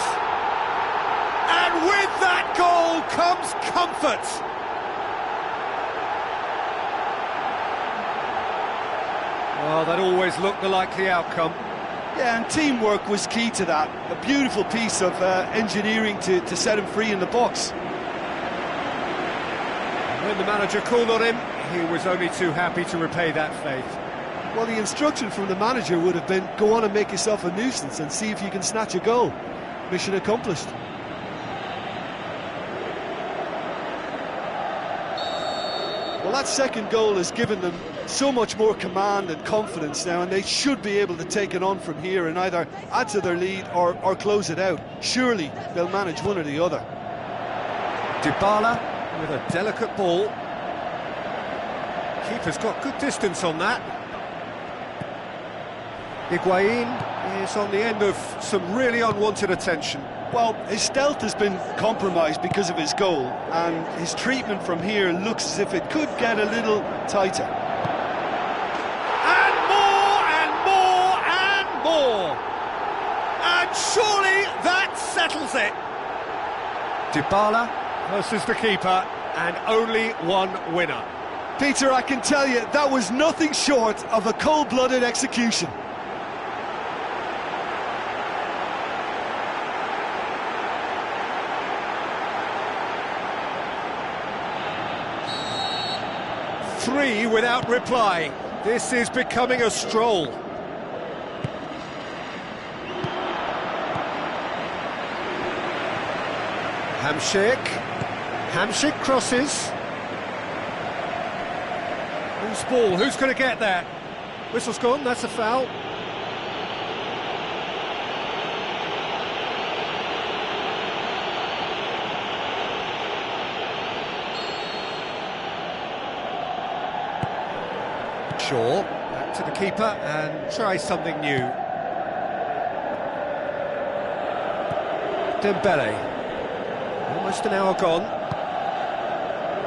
And with that goal comes comfort. Well, that always looked the likely outcome. Yeah, and teamwork was key to that. A beautiful piece of engineering to set him free in the box. When the manager called on him, he was only too happy to repay that faith. Well, the instruction from the manager would have been, go on and make yourself a nuisance and see if you can snatch a goal. Mission accomplished. Well, that second goal has given them so much more command and confidence now, and they should be able to take it on from here and either add to their lead or close it out. Surely they'll manage one or the other. Dybala with a delicate ball. Keeper's got good distance on that. Higuain is on the end of some really unwanted attention. Well, his stealth has been compromised because of his goal, and his treatment from here looks as if it could get a little tighter. And more, and more, and more! And surely that settles it! Dybala versus the keeper, and only one winner. Peter, I can tell you, that was nothing short of a cold-blooded execution. 3 without reply. This is becoming a stroll. Hamšík crosses. Who's ball? Who's going to get there? Whistle's gone, that's a foul. Shaw, back to the keeper and try something new. Dembele. Almost an hour gone.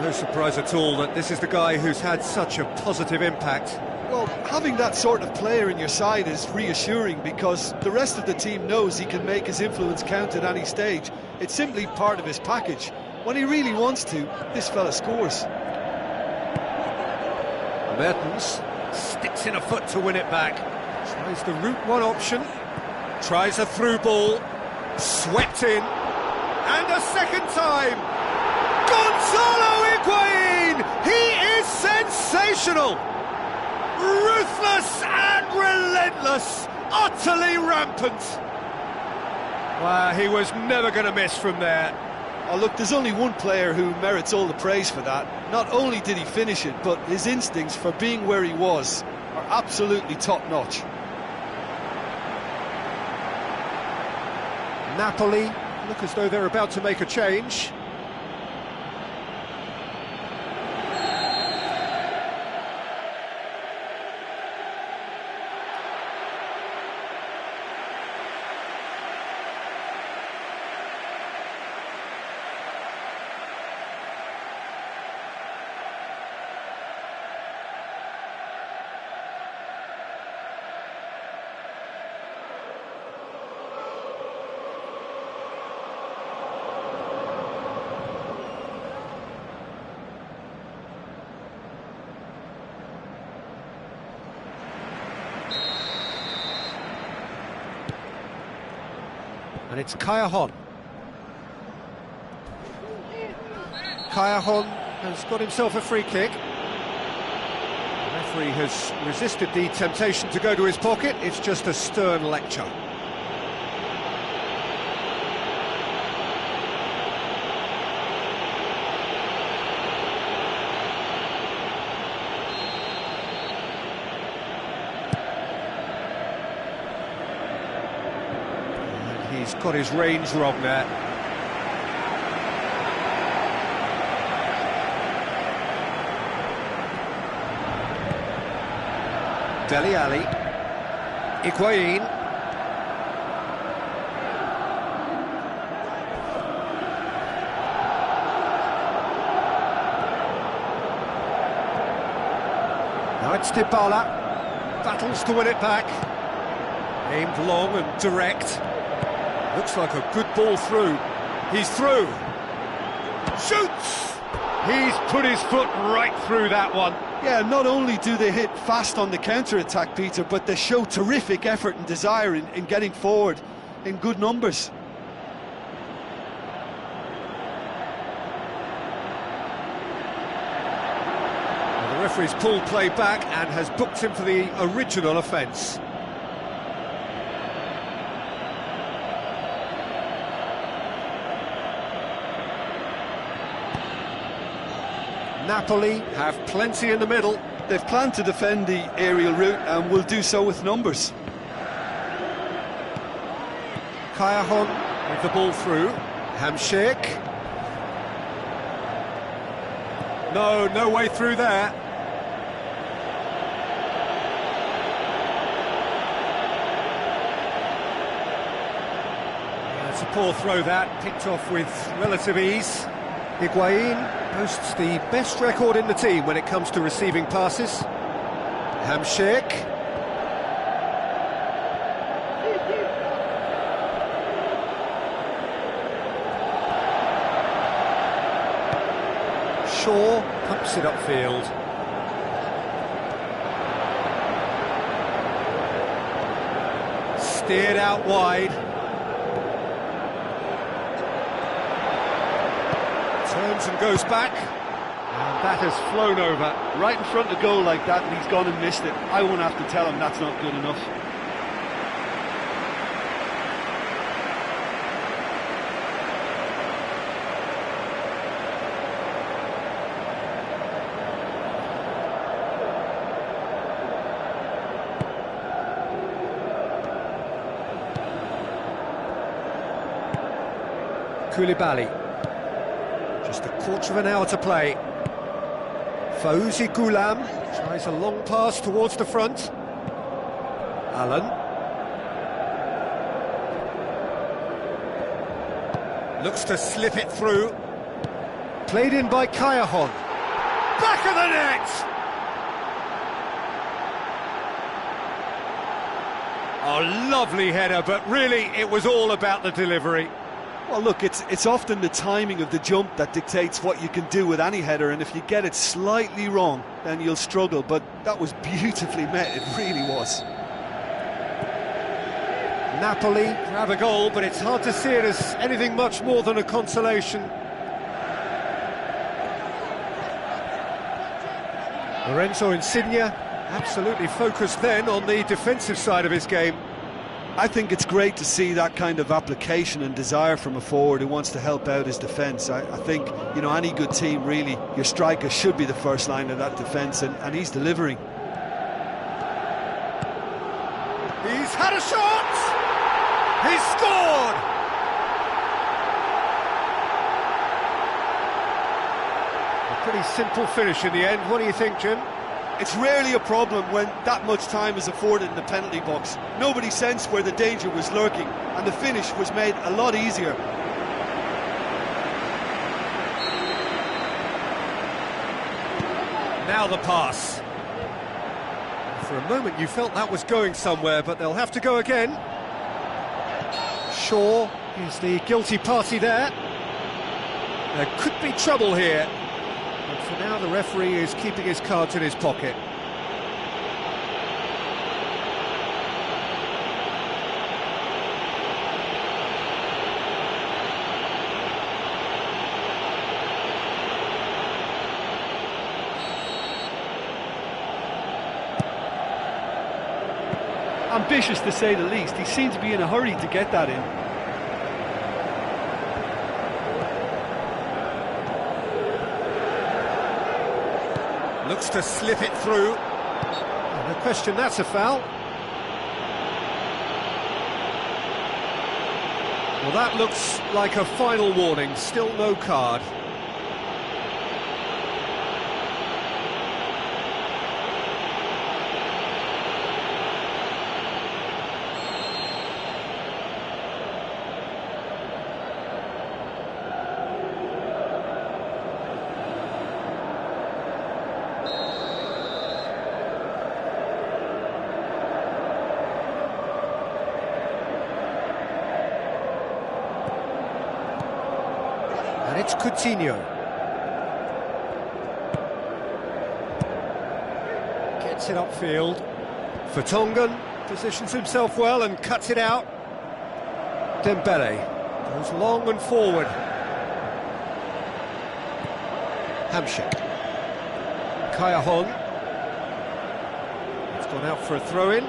No surprise at all that this is the guy who's had such a positive impact. Well, having that sort of player in your side is reassuring because the rest of the team knows he can make his influence count at any stage. It's simply part of his package. When he really wants to, this fella scores. Mertens sticks in a foot to win it back. Tries the route one option. Tries a through ball. Swept in. And a second time. Gonzalo Higuain! He is sensational! Ruthless and relentless. Utterly rampant. Well, he was never going to miss from there. Oh, look, there's only one player who merits all the praise for that. Not only did he finish it, but his instincts for being where he was are absolutely top-notch. Napoli look as though they're about to make a change. And it's Callejon. Callejon has got himself a free kick. The referee has resisted the temptation to go to his pocket. It's just a stern lecture. He's got his range wrong there. Dele Alli. Higuain. Now it's Dybala. Battles to win it back. Aimed long and direct. Looks like a good ball through. He's through. Shoots! He's put his foot right through that one. Yeah, not only do they hit fast on the counter-attack, Peter, but they show terrific effort and desire in getting forward in good numbers. Well, the referee's pulled play back and has booked him for the original offence. Napoli have plenty in the middle. They've planned to defend the aerial route and will do so with numbers. Callejon with the ball through. Hamšík. No way through there. It's a poor throw that, picked off with relative ease. Higuain boasts the best record in the team when it comes to receiving passes. Hamšík. Shaw pumps it upfield. Steered out wide. Turns and goes back. And that has flown over. Right in front of goal like that, and he's gone and missed it. I won't have to tell him that's not good enough. Koulibaly. Just a quarter of an hour to play. Fauzi Goulam tries a long pass towards the front. Allen. Looks to slip it through. Played in by Kayahan. Back of the net! Oh, lovely header, but really it was all about the delivery. Well, look, it's often the timing of the jump that dictates what you can do with any header, and if you get it slightly wrong, then you'll struggle. But that was beautifully met, it really was. Napoli grab a goal, but it's hard to see it as anything much more than a consolation. Lorenzo Insigne absolutely focused then on the defensive side of his game. I think it's great to see that kind of application and desire from a forward who wants to help out his defence. I think, you know, any good team, really, your striker should be the first line of that defence, and he's delivering. He's had a shot! He's scored! A pretty simple finish in the end. What do you think, Jim? It's rarely a problem when that much time is afforded in the penalty box. Nobody sensed where the danger was lurking, and the finish was made a lot easier. Now the pass. For a moment you felt that was going somewhere, but they'll have to go again. Shaw is the guilty party there. There could be trouble here. But for now, the referee is keeping his cards in his pocket. Ambitious to say the least. He seemed to be in a hurry to get that in. Looks to slip it through. No question, that's a foul. Well, that looks like a final warning. Still no card. And it's Coutinho. Gets it upfield. Vertonghen positions himself well and cuts it out. Dembele goes long and forward. Hamsik. Kayahan. It's gone out for a throw-in.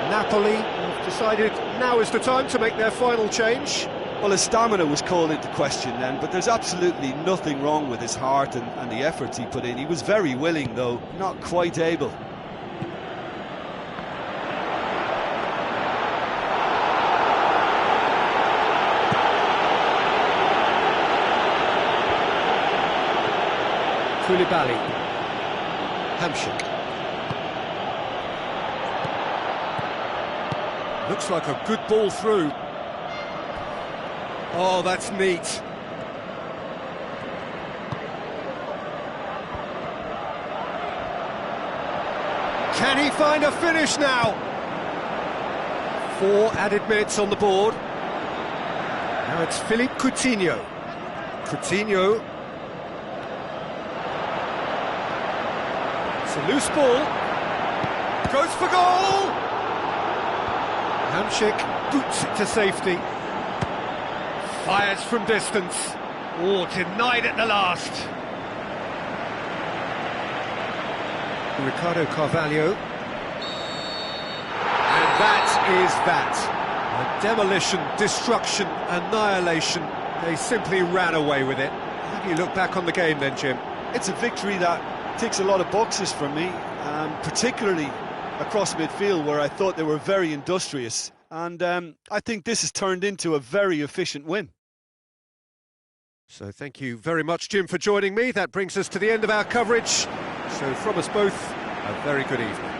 Napoli have decided now is the time to make their final change. Well, his stamina was called into question then, but there's absolutely nothing wrong with his heart and the efforts he put in. He was very willing, though, not quite able. Koulibaly. Hamsik. Looks like a good ball through. Oh, that's neat. Can he find a finish now? 4 added minutes on the board. Now it's Philippe Coutinho. Coutinho. It's a loose ball. Goes for goal! Hamsik boots it to safety. Fires from distance. Oh, denied at the last. Ricardo Carvalho. And that is that. A demolition, destruction, annihilation. They simply ran away with it. How do you look back on the game then, Jim? It's a victory that ticks a lot of boxes for me, particularly across midfield, where I thought they were very industrious. And I think this has turned into a very efficient win. So thank you very much, Jim, for joining me. That brings us to the end of our coverage. So from us both, a very good evening.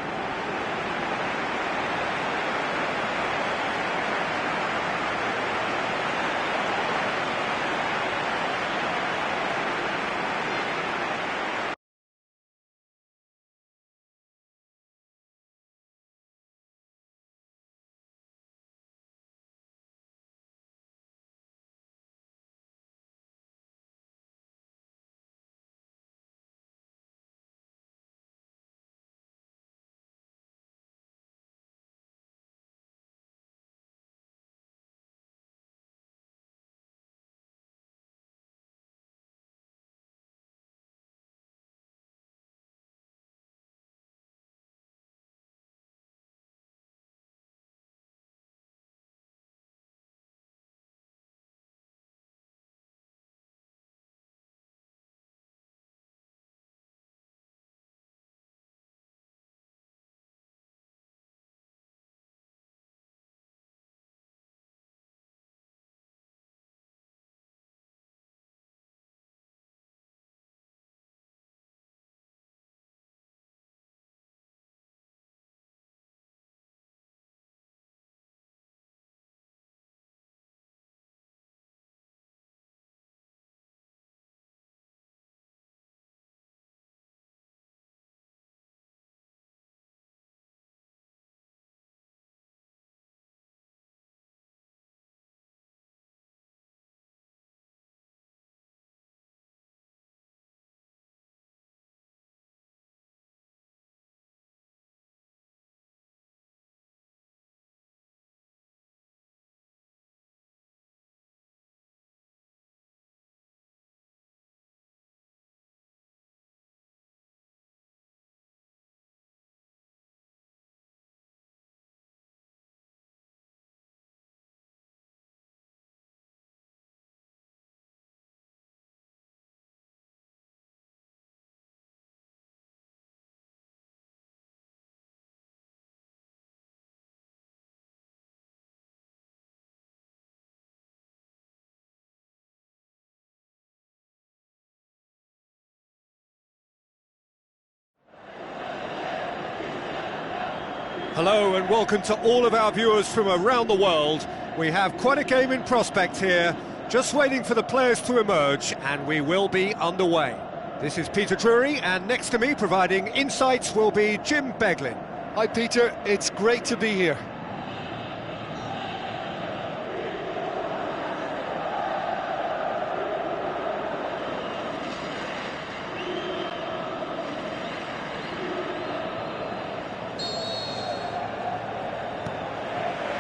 Hello and welcome to all of our viewers from around the world. We have quite a game in prospect here, just waiting for the players to emerge, and we will be underway. This is Peter Drury, and next to me providing insights will be Jim Beglin. Hi Peter, it's great to be here.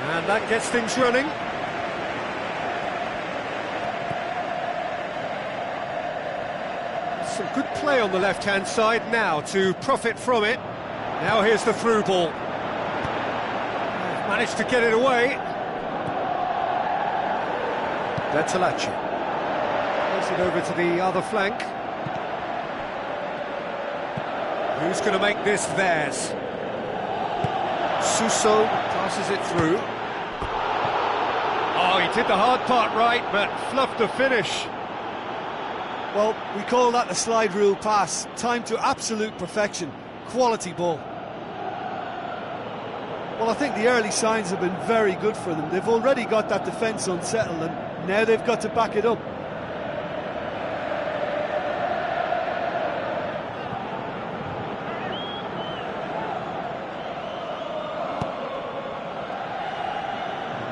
And that gets things running. Some good play on the left-hand side now to profit from it. Now here's the through ball. They've managed to get it away. Bertolacci. Plays it over to the other flank. Who's going to make this theirs? Suso passes it through. Oh, he did the hard part right, but fluffed the finish. Well, we call that the slide rule pass. Timed to absolute perfection. Quality ball. Well, I think the early signs have been very good for them. They've already got that defence unsettled, and now they've got to back it up.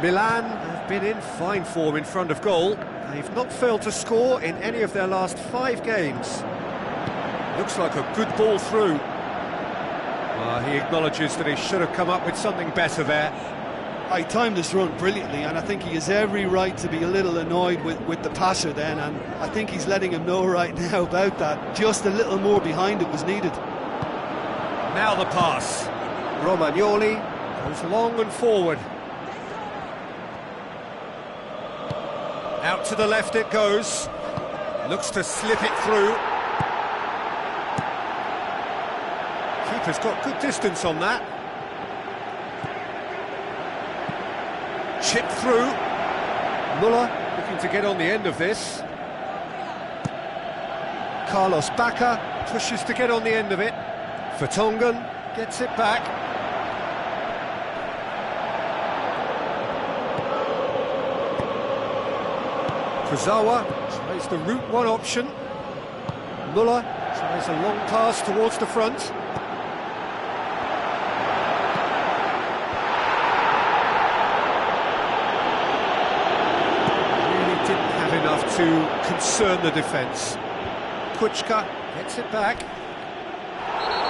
Milan have been in fine form in front of goal. They've not failed to score in any of their last 5 games. Looks like a good ball through. He acknowledges that he should have come up with something better there. He timed this run brilliantly, and I think he has every right to be a little annoyed with the passer then, and I think he's letting him know right now about that. Just a little more behind it was needed. Now the pass. Romagnoli goes long and forward. Out to the left it goes. Looks to slip it through. Keeper's got good distance on that. Chip through. Muller looking to get on the end of this. Carlos Bacca pushes to get on the end of it. Vertonghen gets it back. Kurzawa tries the route one option. Muller tries a long pass towards the front. Really didn't have enough to concern the defence. Kuchka gets it back.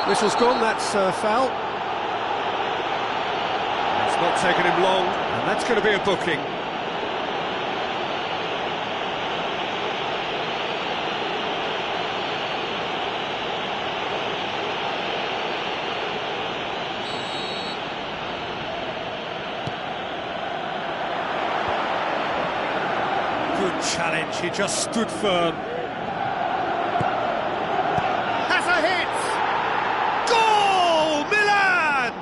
Whistle's gone, that's a foul. It's not taken him long, and that's going to be a booking. Good challenge, he just stood firm. Has a hit! Goal! Milan!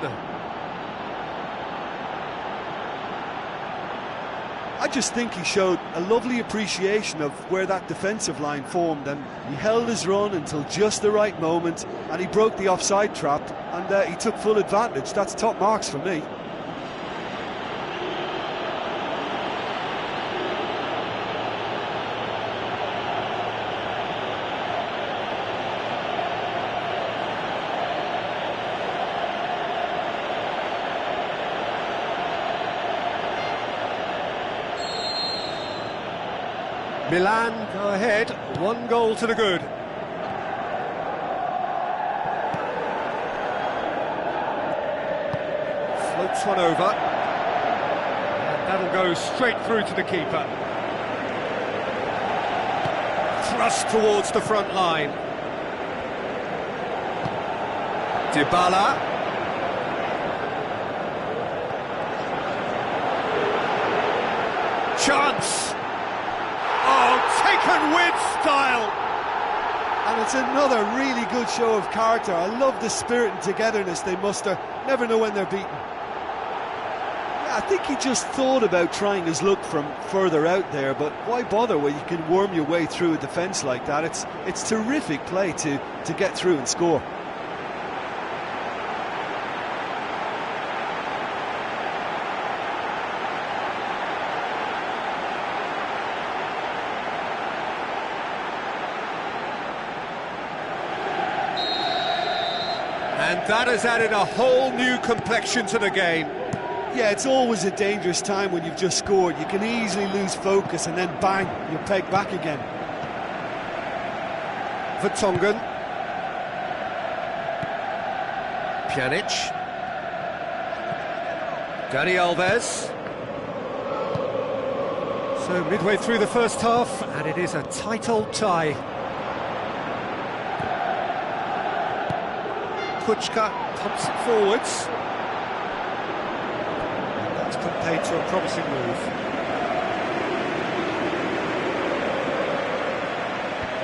I just think he showed a lovely appreciation of where that defensive line formed, and he held his run until just the right moment, and he broke the offside trap, and he took full advantage. That's top marks for me. Milan go ahead, 1 goal to the good. Floats one over. And that'll go straight through to the keeper. Thrust towards the front line. Dybala. Chance! Taken with style. And it's another really good show of character. I love the spirit and togetherness they muster. Never know when they're beaten. Yeah, I think he just thought about trying his luck from further out there, but why bother when you can worm your way through a defence like that? It's terrific play to get through and score. And that has added a whole new complexion to the game. Yeah, it's always a dangerous time when you've just scored. You can easily lose focus and then bang, you're pegged back again. Vertonghen. Pjanic. Dani Alves. So midway through the first half, and it is a tight old tie. Kuchka pumps it forwards. That's put paid to a promising move.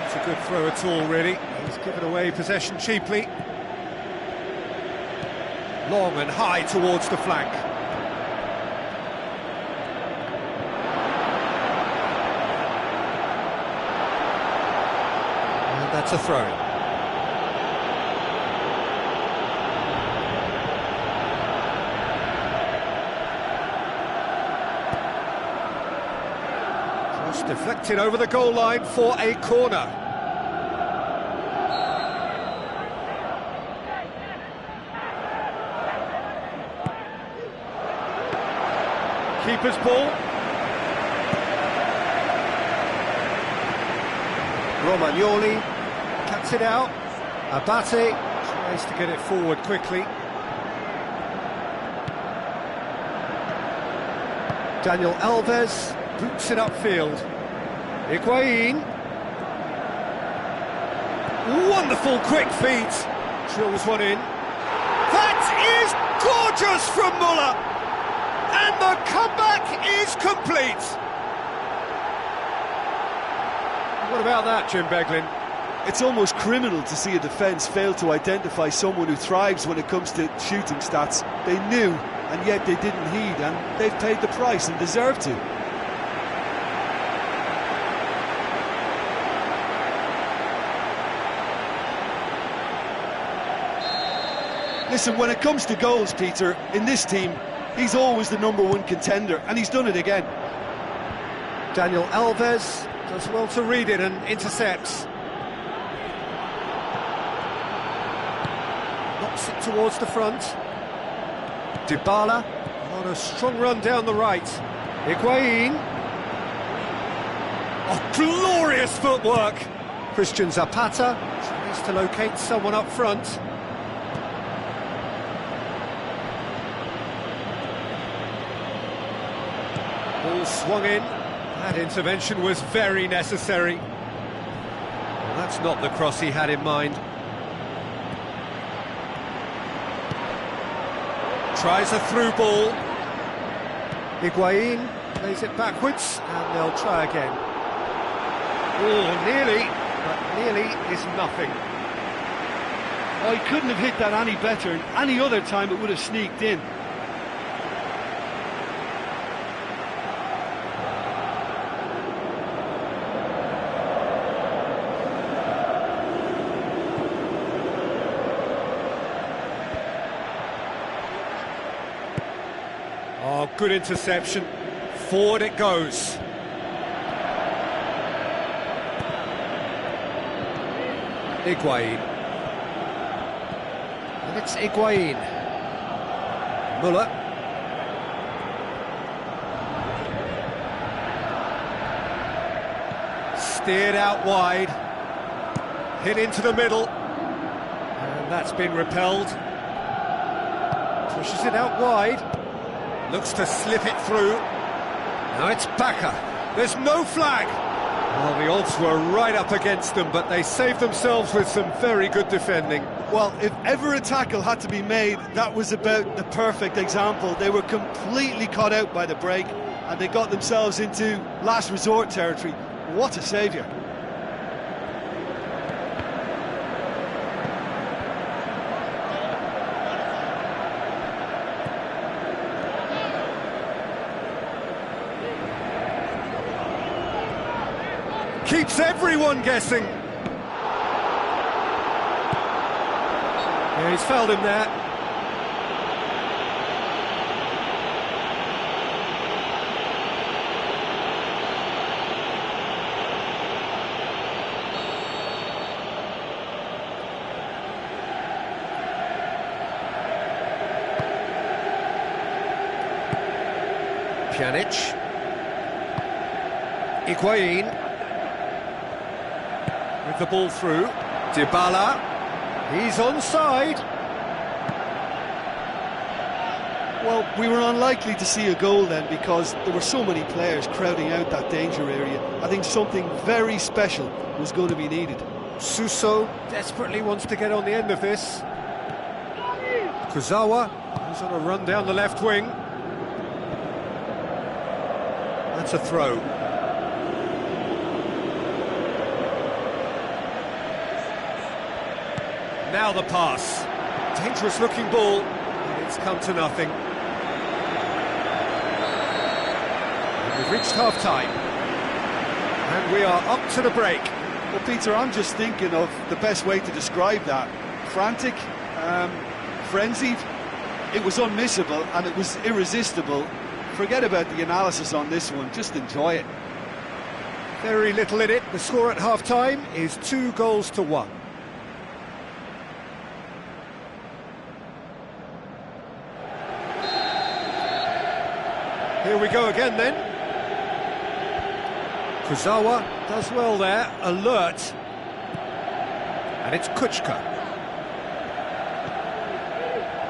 It's a good throw at all, really. He's given away possession cheaply. Long and high towards the flank. And that's a throw-in. Deflected over the goal line for a corner. Keeper's ball. Romagnoli cuts it out. Abate tries to get it forward quickly. Daniel Alves boots it upfield. Higuain. Wonderful quick feet. Drills one in. That is gorgeous from Muller. And the comeback is complete. What about that, Jim Beglin? It's almost criminal to see a defence fail to identify someone who thrives when it comes to shooting stats. They knew, and yet they didn't heed, and they've paid the price and deserve to. Listen, when it comes to goals, Peter, in this team, he's always the #1 contender, and he's done it again. Daniel Alves does well to read it and intercepts. Knocks it towards the front. Dybala on a strong run down the right. Higuain. Oh, glorious footwork! Christian Zapata tries to locate someone up front. Ball swung in. That intervention was very necessary. Well, that's not the cross he had in mind. Tries a through ball. Higuain plays it backwards, and they'll try again. Oh, nearly, but nearly is nothing. Oh, he couldn't have hit that any better, and any other time it would have sneaked in. Oh, good interception. Forward it goes. Higuain. And it's Higuain. Muller. Steered out wide. Hit into the middle. And that's been repelled. Pushes it out wide. Looks to slip it through. Now it's Bacca. There's no flag. Well, the odds were right up against them, but they saved themselves with some very good defending. Well, if ever a tackle had to be made, that was about the perfect example. They were completely caught out by the break, and they got themselves into last resort territory. What a saviour. Keeps everyone guessing. Yeah, he's fouled him there. Pjanic. Higuain. With the ball through. Dybala. He's onside. Well, we were unlikely to see a goal then because there were so many players crowding out that danger area. I think something very special was going to be needed. Suso desperately wants to get on the end of this. Kurzawa is on a run down the left wing. That's a throw. Now the pass. Dangerous looking ball. It's come to nothing. And we've reached half-time. And we are up to the break. Well, Peter, I'm just thinking of the best way to describe that. Frantic, frenzied. It was unmissable and it was irresistible. Forget about the analysis on this one. Just enjoy it. Very little in it. The score at half-time is 2-1. Here we go again then. Kurzawa does well there, alert. And it's Kuchka.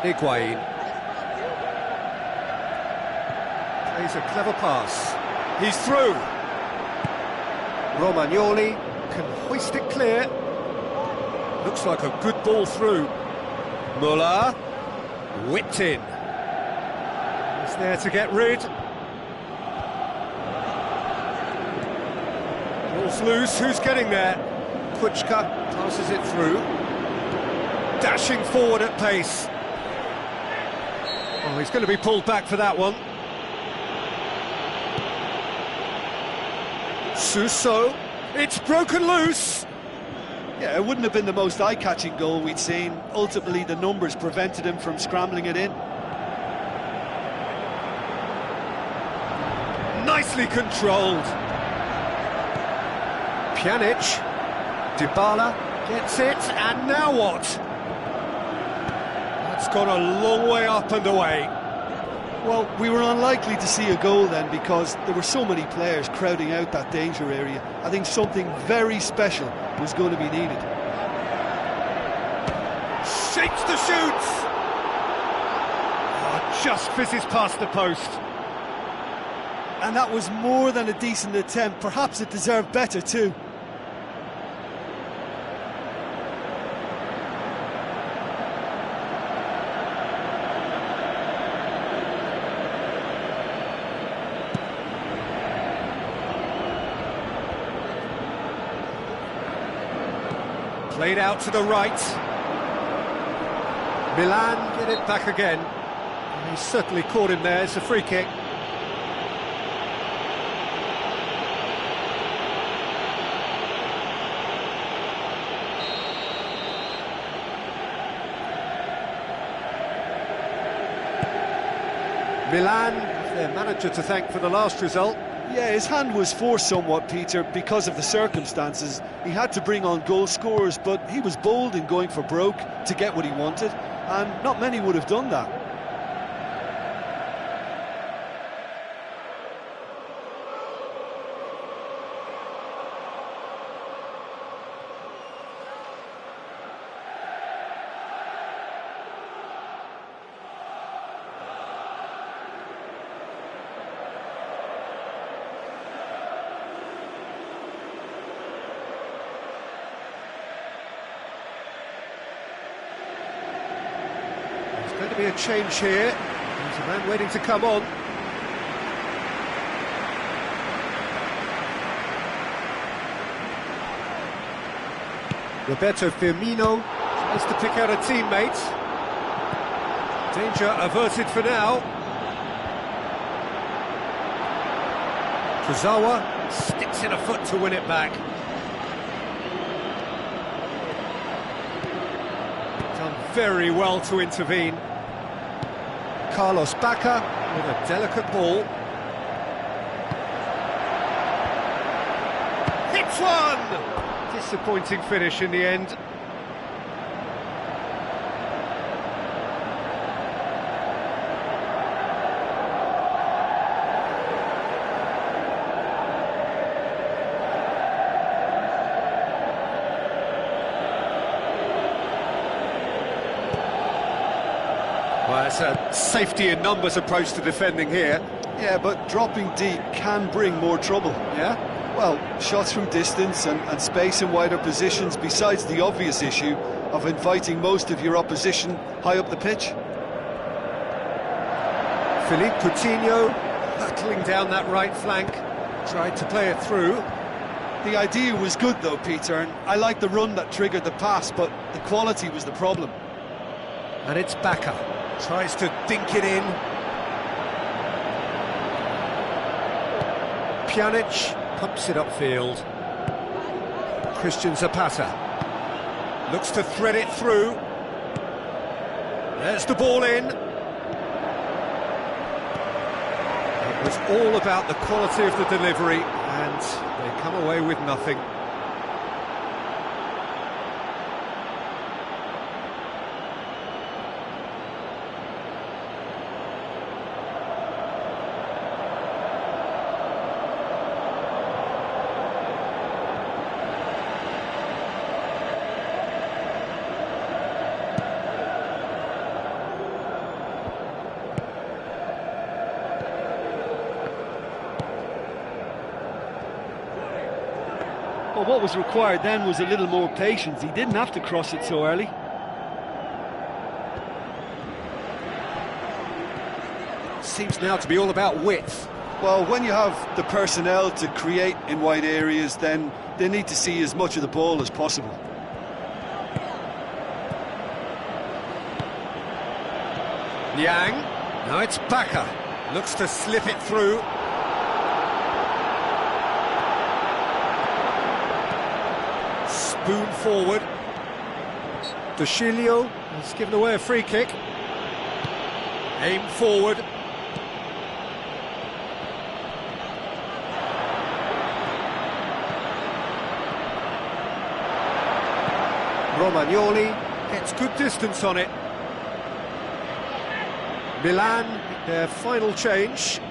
Higuain. Plays a clever pass. He's through. Romagnoli can hoist it clear. Looks like a good ball through. Muller, whipped in. He's there to get rid. Ball's loose, who's getting there? Kuchka passes it through. Dashing forward at pace. Oh, he's going to be pulled back for that one. Suso, it's broken loose. Yeah, it wouldn't have been the most eye-catching goal we'd seen. Ultimately, the numbers prevented him from scrambling it in. Nicely controlled. Pjanic, Dybala gets it, and now what? That's gone a long way up and away. Well, we were unlikely to see a goal then because there were so many players crowding out that danger area. I think something very special was going to be needed. Shakes the shoots! Oh, just fizzes past the post. And that was more than a decent attempt. Perhaps it deserved better too. Played out to the right. Milan get it back again. He certainly caught him there. It's a free kick. Milan have their manager to thank for the last result. Yeah, his hand was forced somewhat, Peter, because of the circumstances. He had to bring on goal scorers, but he was bold in going for broke to get what he wanted, and not many would have done that. Going to be a change here. There's a man waiting to come on. Roberto Firmino tries to pick out a teammate. Danger averted for now. Kurzawa sticks in a foot to win it back. Done very well to intervene. Carlos Bacca with a delicate ball. Hits one! Disappointing finish in the end. Well, it's a safety in numbers approach to defending here. Yeah, but dropping deep can bring more trouble. Yeah? Well, shots from distance and space in wider positions, besides the obvious issue of inviting most of your opposition high up the pitch. Philippe Coutinho hurtling down that right flank, tried to play it through. The idea was good though, Peter, and I like the run that triggered the pass, but the quality was the problem. And it's Bacca. Tries to dink it in. Pjanic pumps it upfield. Christian Zapata looks to thread it through. There's the ball in. It was all about the quality of the delivery, and they come away with nothing. Well, what was required then was a little more patience. He didn't have to cross it so early. Seems now to be all about width. Well, when you have the personnel to create in wide areas, then they need to see as much of the ball as possible. Yang, now it's Baka, looks to slip it through. Spoon forward. Dushilio has given away a free kick. Aim forward. Romagnoli gets good distance on it. Milan, their final change.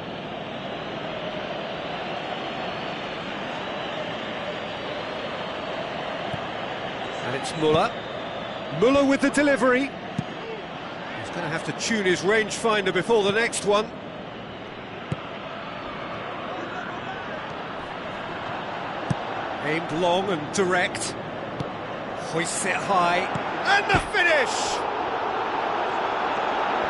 And it's Muller. Muller with the delivery. He's going to have to tune his rangefinder before the next one. Aimed long and direct. Hoists it high. And the finish!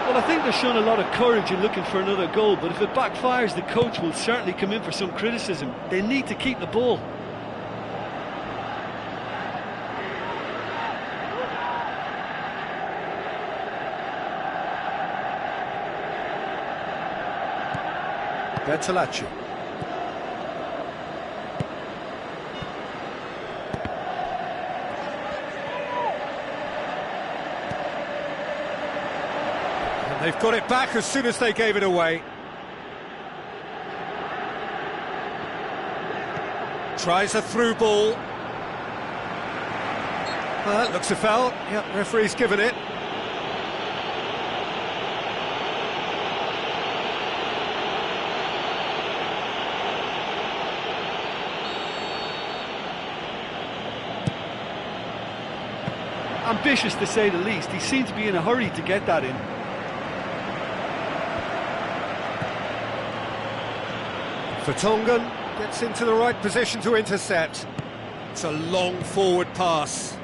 Well, I think they've shown a lot of courage in looking for another goal, but if it backfires, the coach will certainly come in for some criticism. They need to keep the ball. Bertolacci. And they've got it back as soon as they gave it away. Tries a through ball. Well, that looks a foul. Yep, referee's given it. Ambitious to say the least. He seemed to be in a hurry to get that in. Vertonghen gets into the right position to intercept. It's a long forward pass.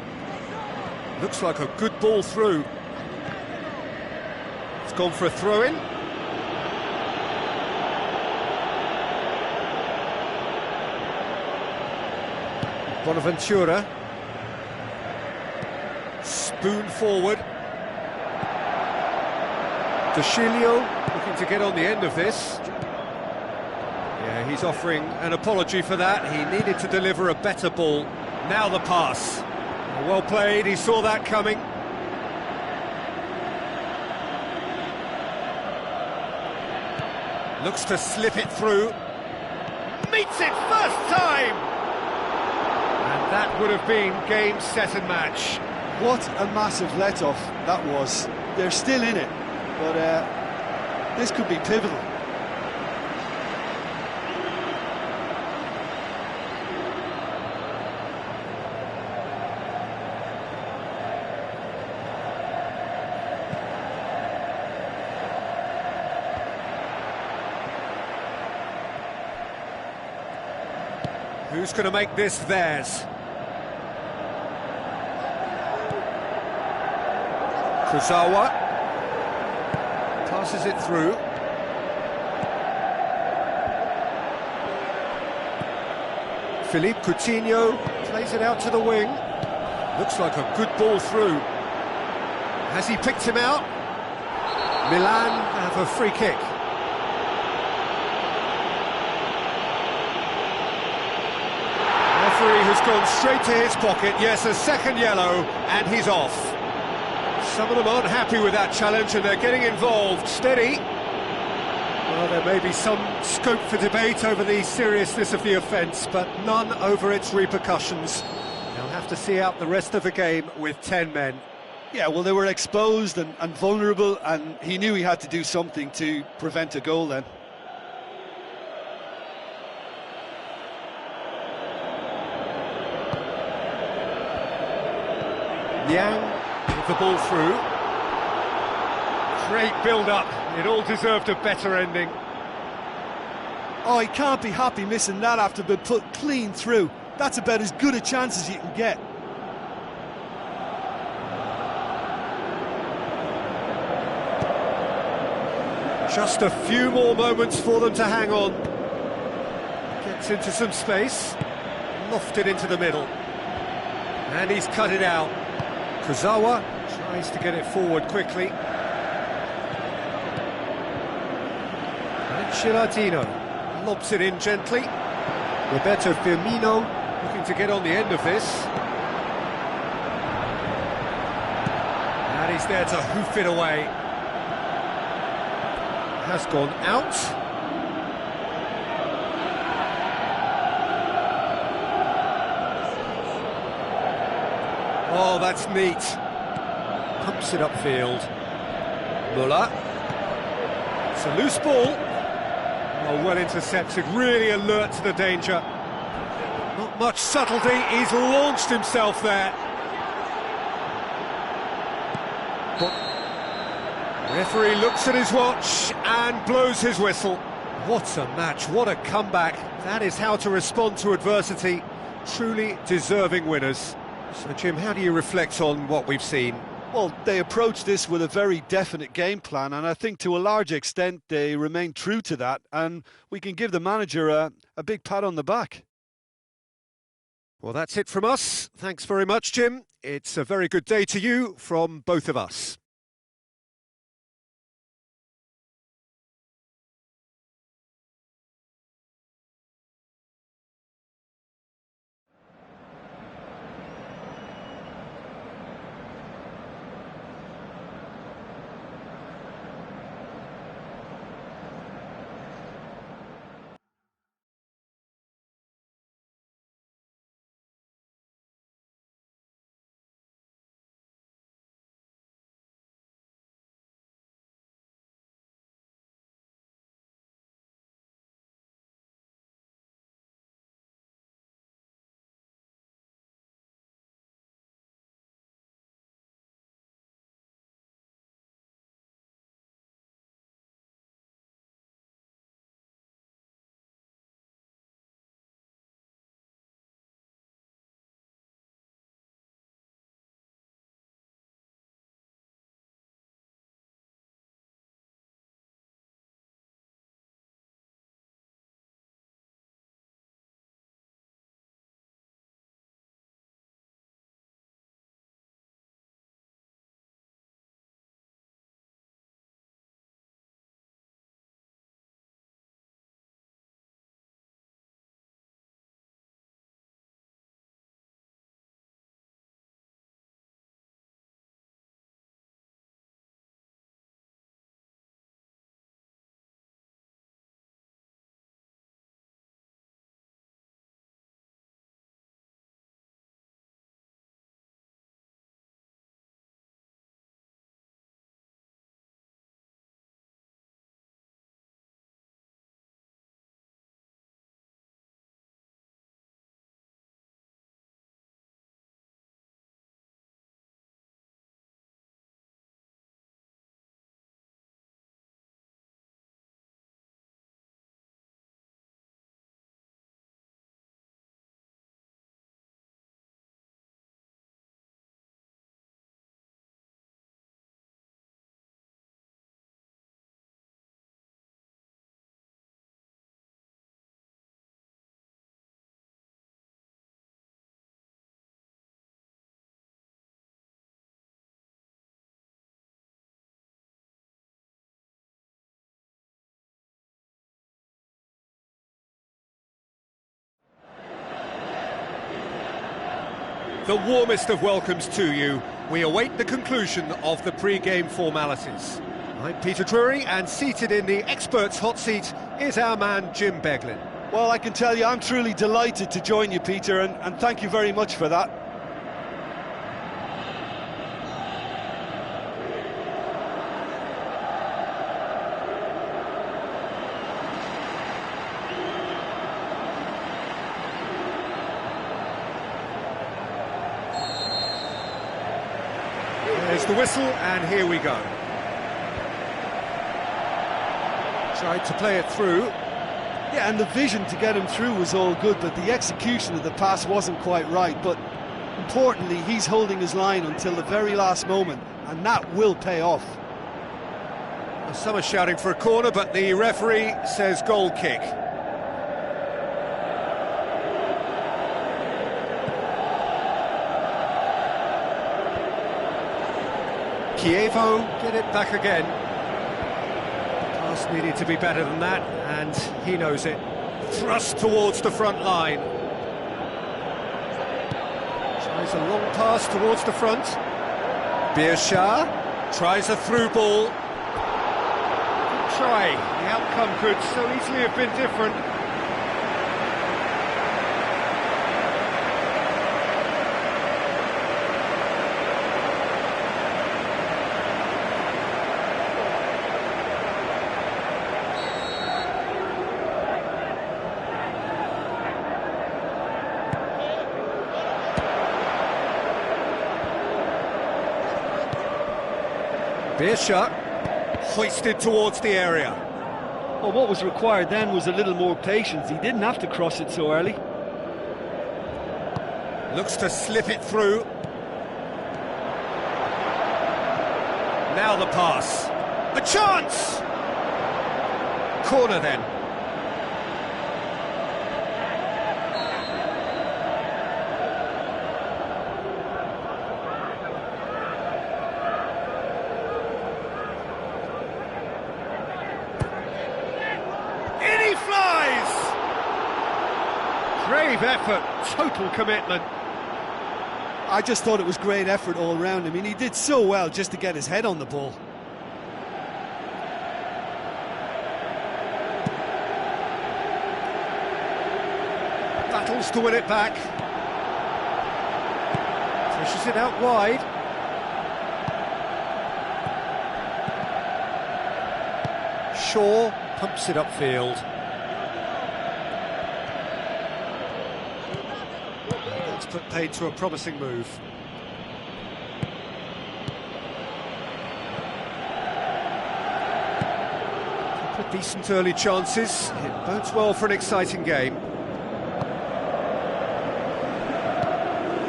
Looks like a good ball through. It's gone for a throw-in. Bonaventura. Spoon forward. Dushilio looking to get on the end of this. Yeah, he's offering an apology for that. He needed to deliver a better ball. Now the pass. Well played, he saw that coming. Looks to slip it through. Meets it first time! And that would have been game, set and match. What a massive let-off that was. They're still in it, but this could be pivotal. Who's going to make this theirs? Kurzawa passes it through. Philippe Coutinho plays it out to the wing. Looks like a good ball through. Has he picked him out? Milan have a free kick. Referee has gone straight to his pocket. Yes, a second yellow, and he's off. Some of them aren't happy with that challenge and they're getting involved. Steady. Well, there may be some scope for debate over the seriousness of the offence, but none over its repercussions. They'll have to see out the rest of the game with 10 men. Yeah, well, they were exposed and vulnerable, and he knew he had to do something to prevent a goal then. Yang with the ball through. Great build-up. It all deserved a better ending. Oh, he can't be happy missing that after being put clean through. That's about as good a chance as you can get. Just a few more moments for them to hang on. Gets into some space, lofted into the middle. And he's cut it out. Kurzawa tries to get it forward quickly. And Girardino lobs it in gently. Roberto Firmino looking to get on the end of this. And he's there to hoof it away. Has gone out. Oh, that's neat. Pumps it upfield. Muller. It's a loose ball. Oh, well intercepted, really alert to the danger. Not much subtlety, he's launched himself there. Referee looks at his watch and blows his whistle. What a match, what a comeback. That is how to respond to adversity. Truly deserving winners. So, Jim, how do you reflect on what we've seen? Well, they approached this with a very definite game plan, and I think to a large extent they remain true to that, and we can give the manager a big pat on the back. Well, that's it from us. Thanks very much, Jim. It's a very good day to you from both of us. The warmest of welcomes to you. We await the conclusion of the pre-game formalities. I'm Peter Drury, and seated in the experts' hot seat is our man Jim Beglin. Well, I can tell you I'm truly delighted to join you, Peter, and thank you very much for that. There's the whistle, and here we go. Tried to play it through. Yeah, and the vision to get him through was all good, but the execution of the pass wasn't quite right. But importantly, he's holding his line until the very last moment, and that will pay off. Some are shouting for a corner, but the referee says goal kick. Chievo get it back again. Pass needed to be better than that, and he knows it. Thrust towards the front line. Tries a long pass towards the front. Birsha tries a through ball. Good try. The outcome could so easily have been different. Birsha hoisted towards the area. Well, what was required then was a little more patience. He didn't have to cross it so early. Looks to slip it through. Now the pass. A chance! Corner then. Brave effort, total commitment. I just thought it was great effort all round. I mean, he did so well just to get his head on the ball. Battles to win it back. Pushes it out wide. Shaw pumps it upfield. Put paid to a promising move. Couple of decent early chances. It bodes well for an exciting game.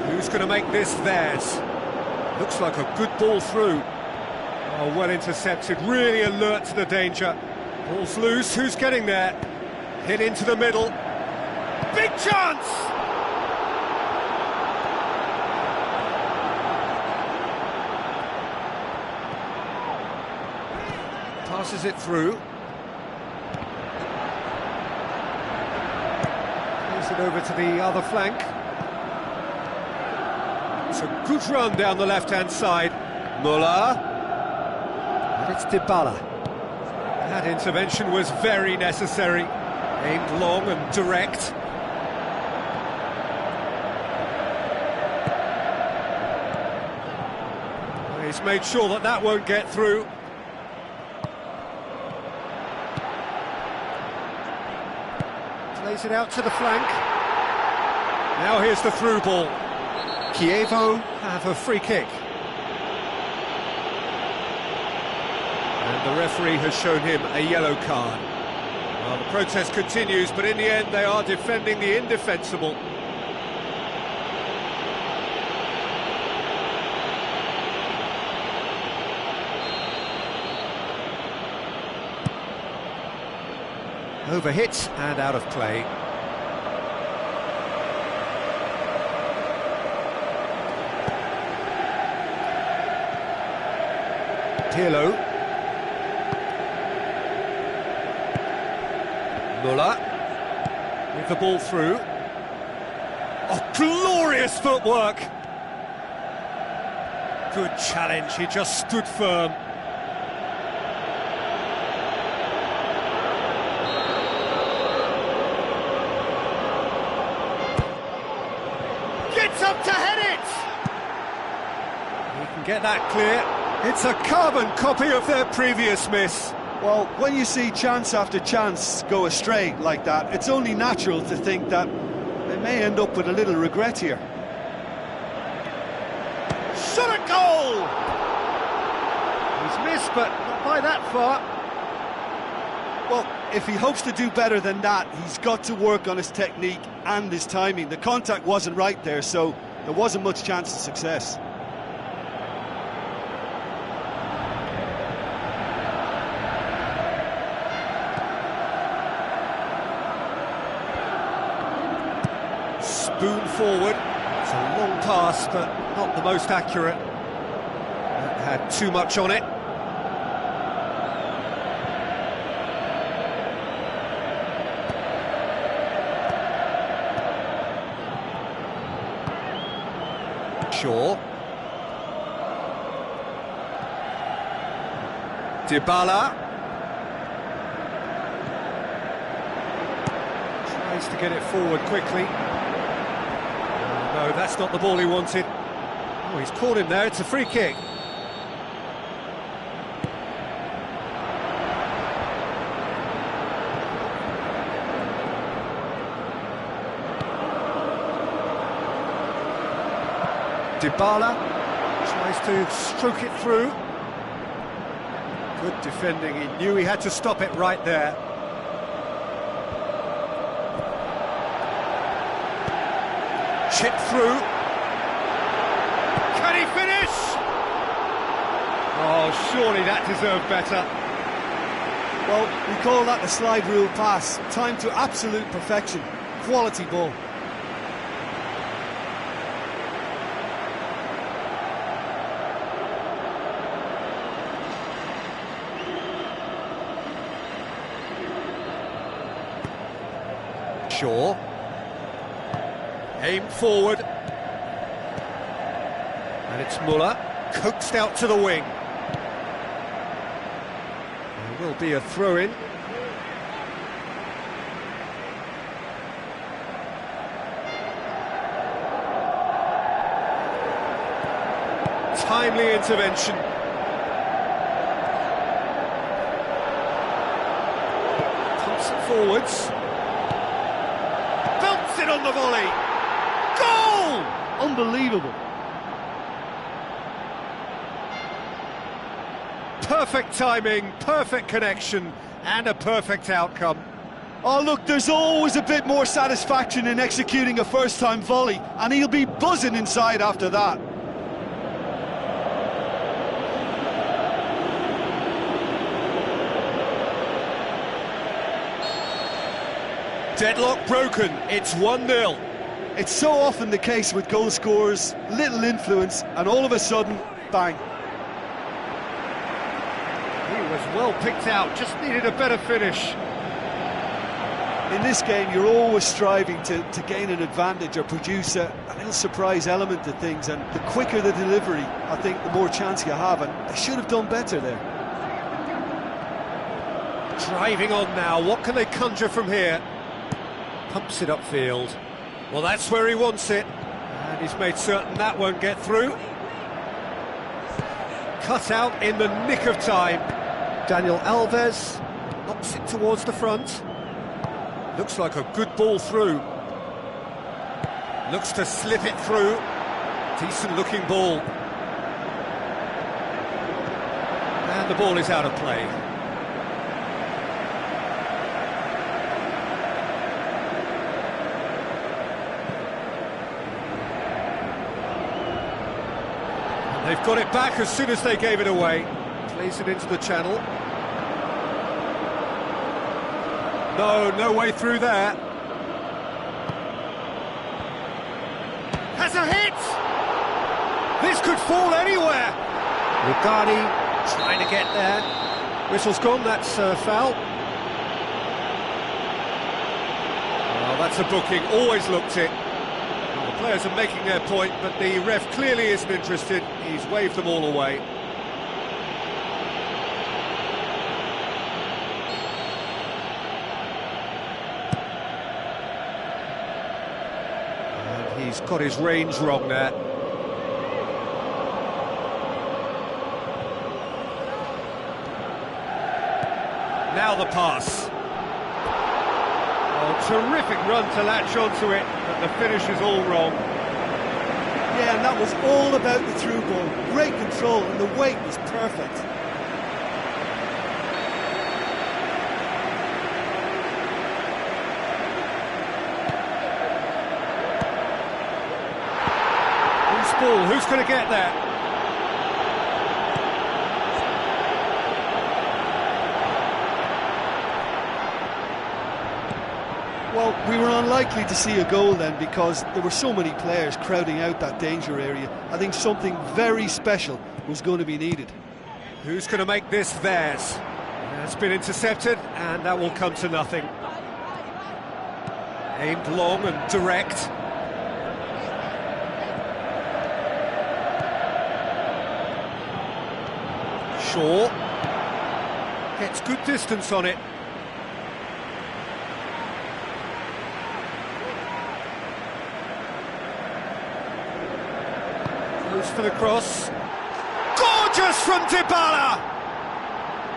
Who's going to make this theirs? Looks like a good ball through. Oh, well intercepted, really alert to the danger. Ball's loose, who's getting there? Hit into the middle. Big chance! Passes it through. Plays it over to the other flank. It's a good run down the left-hand side. Muller. And it's Dybala. That intervention was very necessary. Aimed long and direct. He's made sure that that won't get through. Plays it out to the flank. Now here's the through ball. Chievo have a free kick. And the referee has shown him a yellow card. Well, the protest continues, but in the end they are defending the indefensible. Overhit and out of play. Pirlo. Muller with the ball through. Oh, glorious footwork! Good challenge, he just stood firm. Up to head it! He can get that clear. It's a carbon copy of their previous miss. Well, when you see chance after chance go astray like that, it's only natural to think that they may end up with a little regret here. Shot at goal! He's missed, but not by that far. Well, If he hopes to do better than that, he's got to work on his technique and his timing. The contact wasn't right there, so there wasn't much chance of success. Spoon forward. It's a long pass, but not the most accurate. That had too much on it. Shaw. Dybala. Tries to get it forward quickly. No, that's not the ball he wanted. Oh, he's caught him there. It's a free kick. Dybala tries to stroke it through. Good defending. He knew he had to stop it right there. Chip through. Can he finish? Oh, surely that deserved better. Well, we call that the slide rule pass. Time to absolute perfection. Quality ball. Shaw. Aimed forward. And it's Muller, coaxed out to the wing. There will be a throw-in. Timely intervention. Pumps it forwards. Belts it on the volley. Goal! Unbelievable. Perfect timing, perfect connection, and a perfect outcome. Oh, look, there's always a bit more satisfaction in executing a first-time volley, and he'll be buzzing inside after that. Deadlock broken, it's 1-0. It's so often the case with goal scorers, little influence, and all of a sudden, bang. He was well picked out, just needed a better finish. In this game, you're always striving to gain an advantage or produce a little surprise element to things, and the quicker the delivery, I think, the more chance you have, and they should have done better there. Driving on now, what can they conjure from here? Pumps it upfield. Well, that's where he wants it, and he's made certain that won't get through. Cut out in the nick of time. Daniel Alves knocks it towards the front. Looks like a good ball through. Looks to slip it through. Decent looking ball. And the ball is out of play. They've got it back as soon as they gave it away. Plays it into the channel. No way through there. Has a hit! This could fall anywhere. Rugani trying to get there. Whistle's gone, that's foul. Oh, that's a booking, always looked it. The players are making their point, but the ref clearly isn't interested. He's waved them all away. And he's got his range wrong there. Now the pass. Oh, terrific run to latch onto it, but the finish is all wrong. Yeah, and that was all about the through ball. Great control, and the weight was perfect. ball, who's going to get there? Well, we were unlikely to see a goal then because there were so many players crowding out that danger area. I think something very special was going to be needed. Who's going to make this theirs? It's been intercepted, and that will come to nothing. Aimed long and direct. Shaw gets good distance on it. Goes for the cross. Gorgeous from Dybala!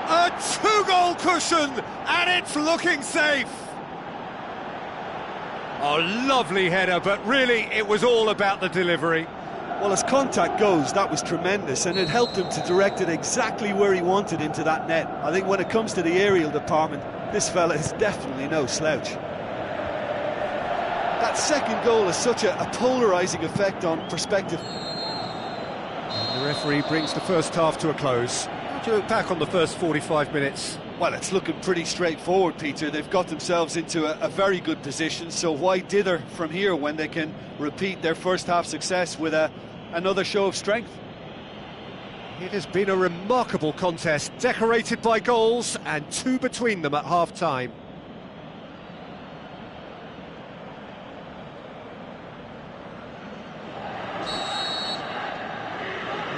A two-goal cushion, and it's looking safe. Oh, lovely header, but really it was all about the delivery. Well, as contact goes, that was tremendous, and it helped him to direct it exactly where he wanted into that net. I think when it comes to the aerial department, this fella is definitely no slouch. That second goal has such a polarising effect on perspective. And the referee brings the first half to a close. How do you look back on the first 45 minutes? Well, it's looking pretty straightforward, Peter. They've got themselves into a very good position, so why dither from here when they can repeat their first half success with another show of strength? It has been a remarkable contest, decorated by goals and two between them at half-time.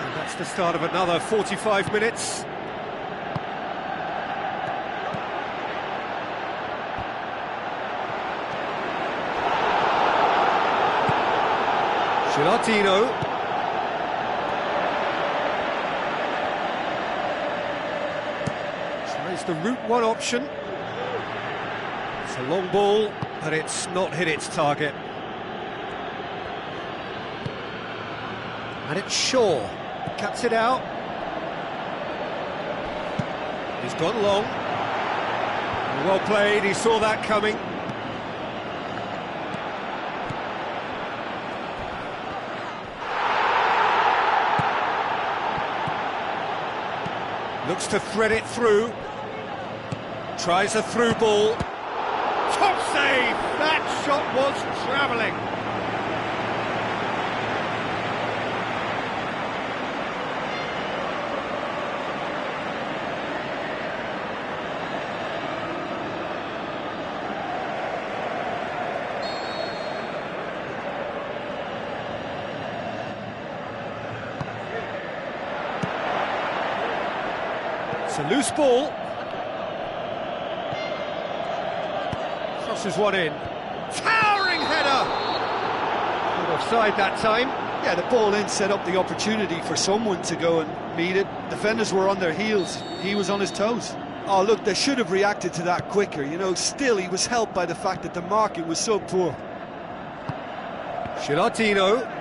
And that's the start of another 45 minutes. Gilardino. Tries the route one option. It's a long ball, but it's not hit its target. And it's Shaw. Cuts it out. He's gone long. Well played, he saw that coming. Looks to thread it through. Tries a through ball. Top save! That shot was travelling. It's a loose ball. Crosses one in. Towering header! Not offside that time. Yeah, the ball in set up the opportunity for someone to go and meet it. Defenders were on their heels. He was on his toes. Oh, look, they should have reacted to that quicker. You know, still he was helped by the fact that the marking was so poor. Gilardino.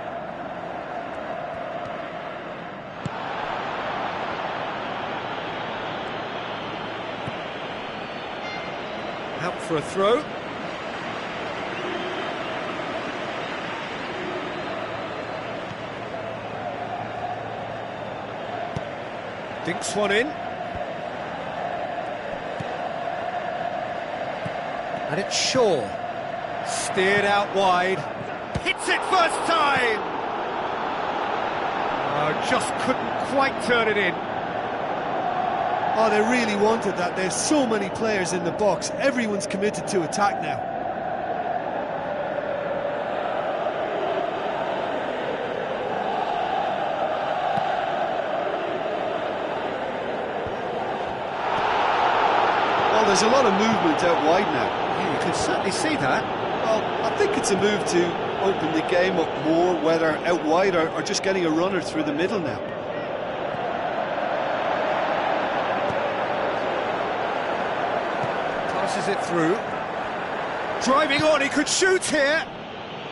Out for a throw. Dinks one in. And it's Shaw. Steered out wide. Hits it first time! Oh, just couldn't quite turn it in. Oh, they really wanted that. There's so many players in the box. Everyone's committed to attack now. Well, there's a lot of movement out wide now. Yeah, you can certainly see that. Well, I think it's a move to open the game up more, whether out wide or just getting a runner through the middle now. Passes it through. Driving on, he could shoot here.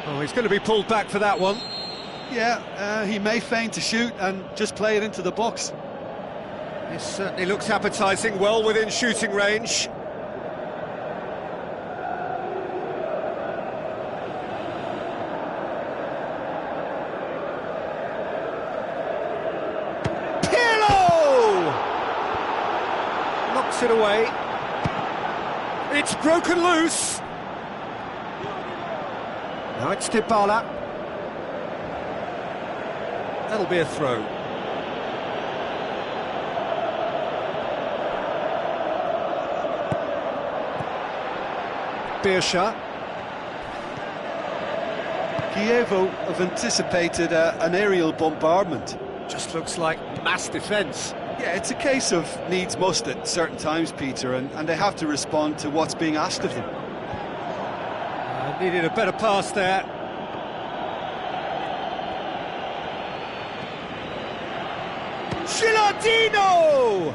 Oh, he's going to be pulled back for that one. Yeah, he may feign to shoot and just play it into the box. This certainly looks appetising, well within shooting range. Knocks it away. It's broken loose. Now it's Dybala. That'll be a throw. Beersha. Kievo have anticipated an aerial bombardment. Just looks like mass defence. Yeah, it's a case of needs must at certain times, Peter, and they have to respond to what's being asked of them. Needed a better pass there. Gilardino!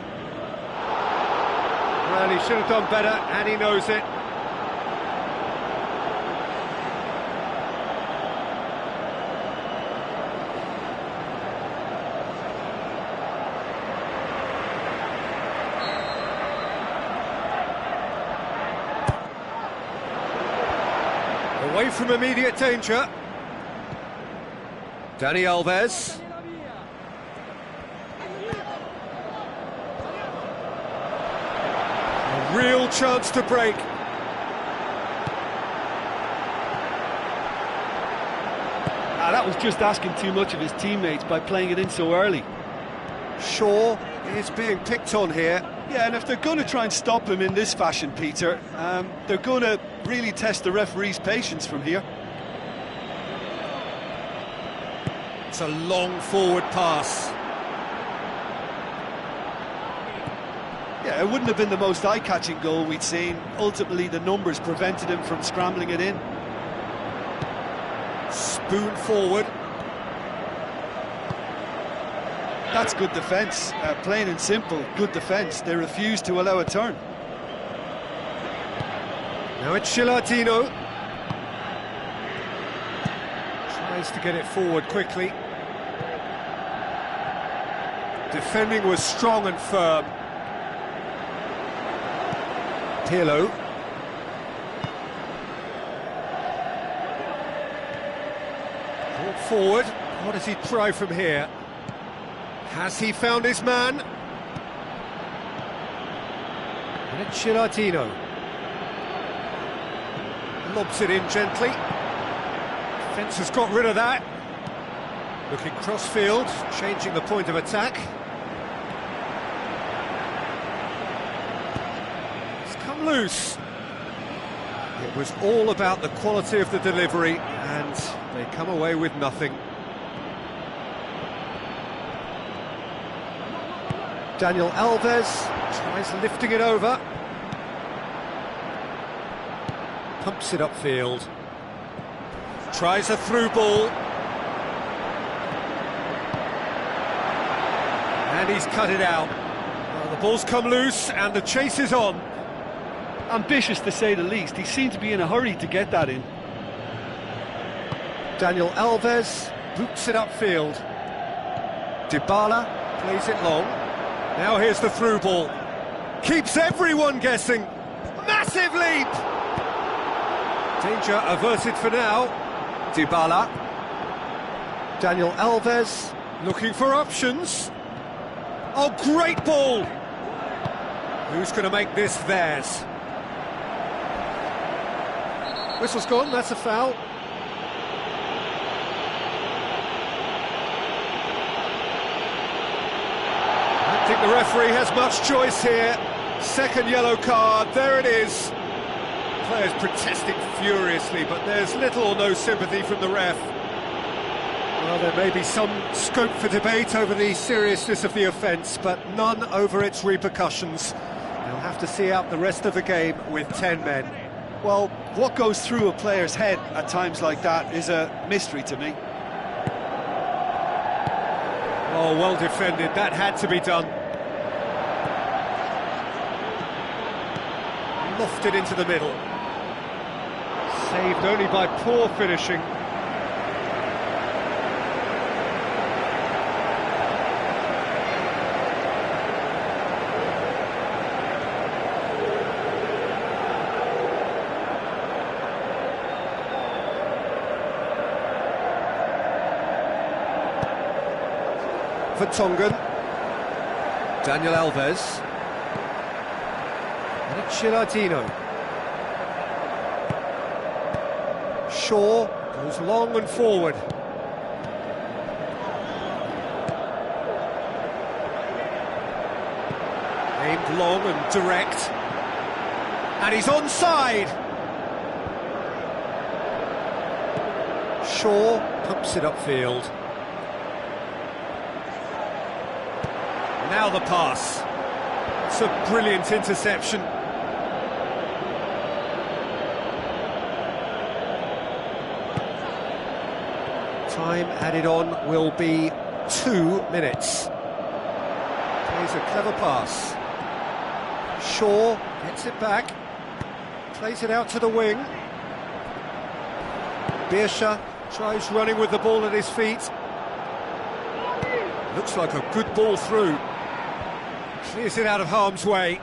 Well, he should have done better, and he knows it. Away from immediate danger. Dani Alves. A real chance to break. That was just asking too much of his teammates by playing it in so early. Shaw is being picked on here. Yeah, and if they're going to try and stop him in this fashion, Peter, they're going to really test the referee's patience from here. It's a long forward pass. Yeah, it wouldn't have been the most eye-catching goal we'd seen. Ultimately, the numbers prevented him from scrambling it in. Spoon forward. That's good defence, plain and simple, good defence. They refuse to allow a turn. Now it's Gilardino. Tries to get it forward quickly. Defending was strong and firm. Pirlo. Brought forward. What does he try from here? Has he found his man? And it's Gilardino. Lobs it in gently. Defence has got rid of that. Looking cross-field, changing the point of attack. It's come loose. It was all about the quality of the delivery, and they come away with nothing. Daniel Alves tries lifting it over. Pumps it upfield. Tries a through ball. And he's cut it out. Well, the ball's come loose and the chase is on. Ambitious to say the least. He seemed to be in a hurry to get that in. Daniel Alves boots it upfield. Dybala plays it long. Now here's the through ball. Keeps everyone guessing. Massive leap! Danger averted for now. Dybala. Daniel Alves looking for options. Oh, great ball! Who's going to make this theirs? Whistle's gone, that's a foul. I don't think the referee has much choice here. Second yellow card, there it is. Players protesting furiously, but there's little or no sympathy from the ref. Well, there may be some scope for debate over the seriousness of the offence, but none over its repercussions. They'll have to see out the rest of the game with 10 men. Well, what goes through a player's head at times like that is a mystery to me. Oh, well defended, that had to be done. Lofted into the middle. Saved only by poor finishing. For Tongan. Daniel Alves. Cilardino. Shaw goes long and forward. Aimed long and direct. And he's onside. Shaw pumps it upfield. Now the pass. It's a brilliant interception. Time added on will be 2 minutes. Plays a clever pass. Shaw gets it back. Plays it out to the wing. Birsha tries running with the ball at his feet. Looks like a good ball through. Clears it out of harm's way.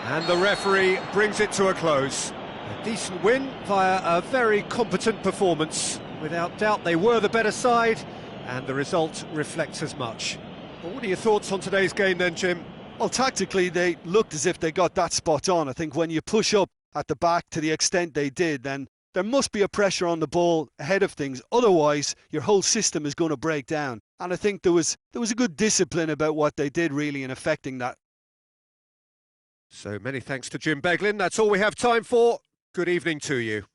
And the referee brings it to a close. A decent win via a very competent performance. Without doubt they were the better side, and the result reflects as much. Well, what are your thoughts on today's game then, Jim? Well, tactically they looked as if they got that spot on. I think when you push up at the back to the extent they did, then there must be a pressure on the ball ahead of things. Otherwise, your whole system is going to break down. And I think there was a good discipline about what they did really in affecting that. So many thanks to Jim Beglin. That's all we have time for. Good evening to you.